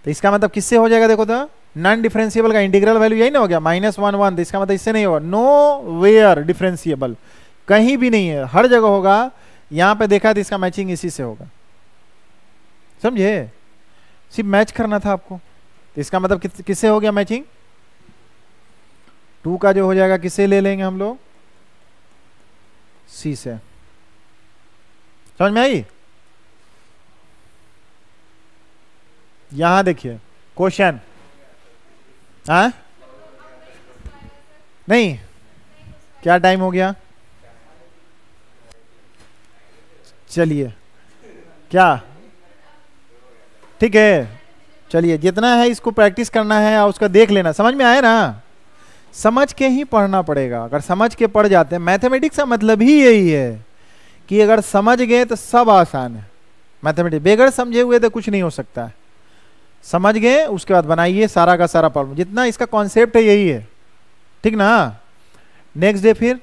तो इसका मतलब किससे हो जाएगा, देखो तो नॉन डिफरेंशिएबल का इंटीग्रल वैल्यू यही ना हो गया -1 1, तो इसका मतलब इससे नहीं होगा, नो वेयर डिफरेंशिएबल, कहीं भी नहीं है, हर जगह होगा, यहां पे देखा तो इसका मैचिंग इसी से होगा, समझे, सिर्फ मैच करना था आपको, तो इसका मतलब किससे हो गया मैचिंग, 2 का जो हो जाएगा किससे ले लेंगे हम लोग, सी से, समझ में आई। यहां देखिए क्वेश्चन, हाँ नहीं क्या टाइम हो गया, चलिए क्या, ठीक है, चलिए जितना है इसको प्रैक्टिस करना है और उसका देख लेना, समझ में आया ना, समझ के ही पढ़ना पड़ेगा, अगर समझ के पढ़ जाते हैं, मैथमेटिक्स का मतलब ही यही है कि अगर समझ गए तो सब आसान है, मैथमेटिक्स बगैर समझे हुए तो कुछ नहीं हो सकता है, समझ गए उसके बाद बनाइए सारा का सारा प्रॉब्लम, जितना इसका कॉन्सेप्ट है यही है, ठीक ना। नेक्स्ट डे फिर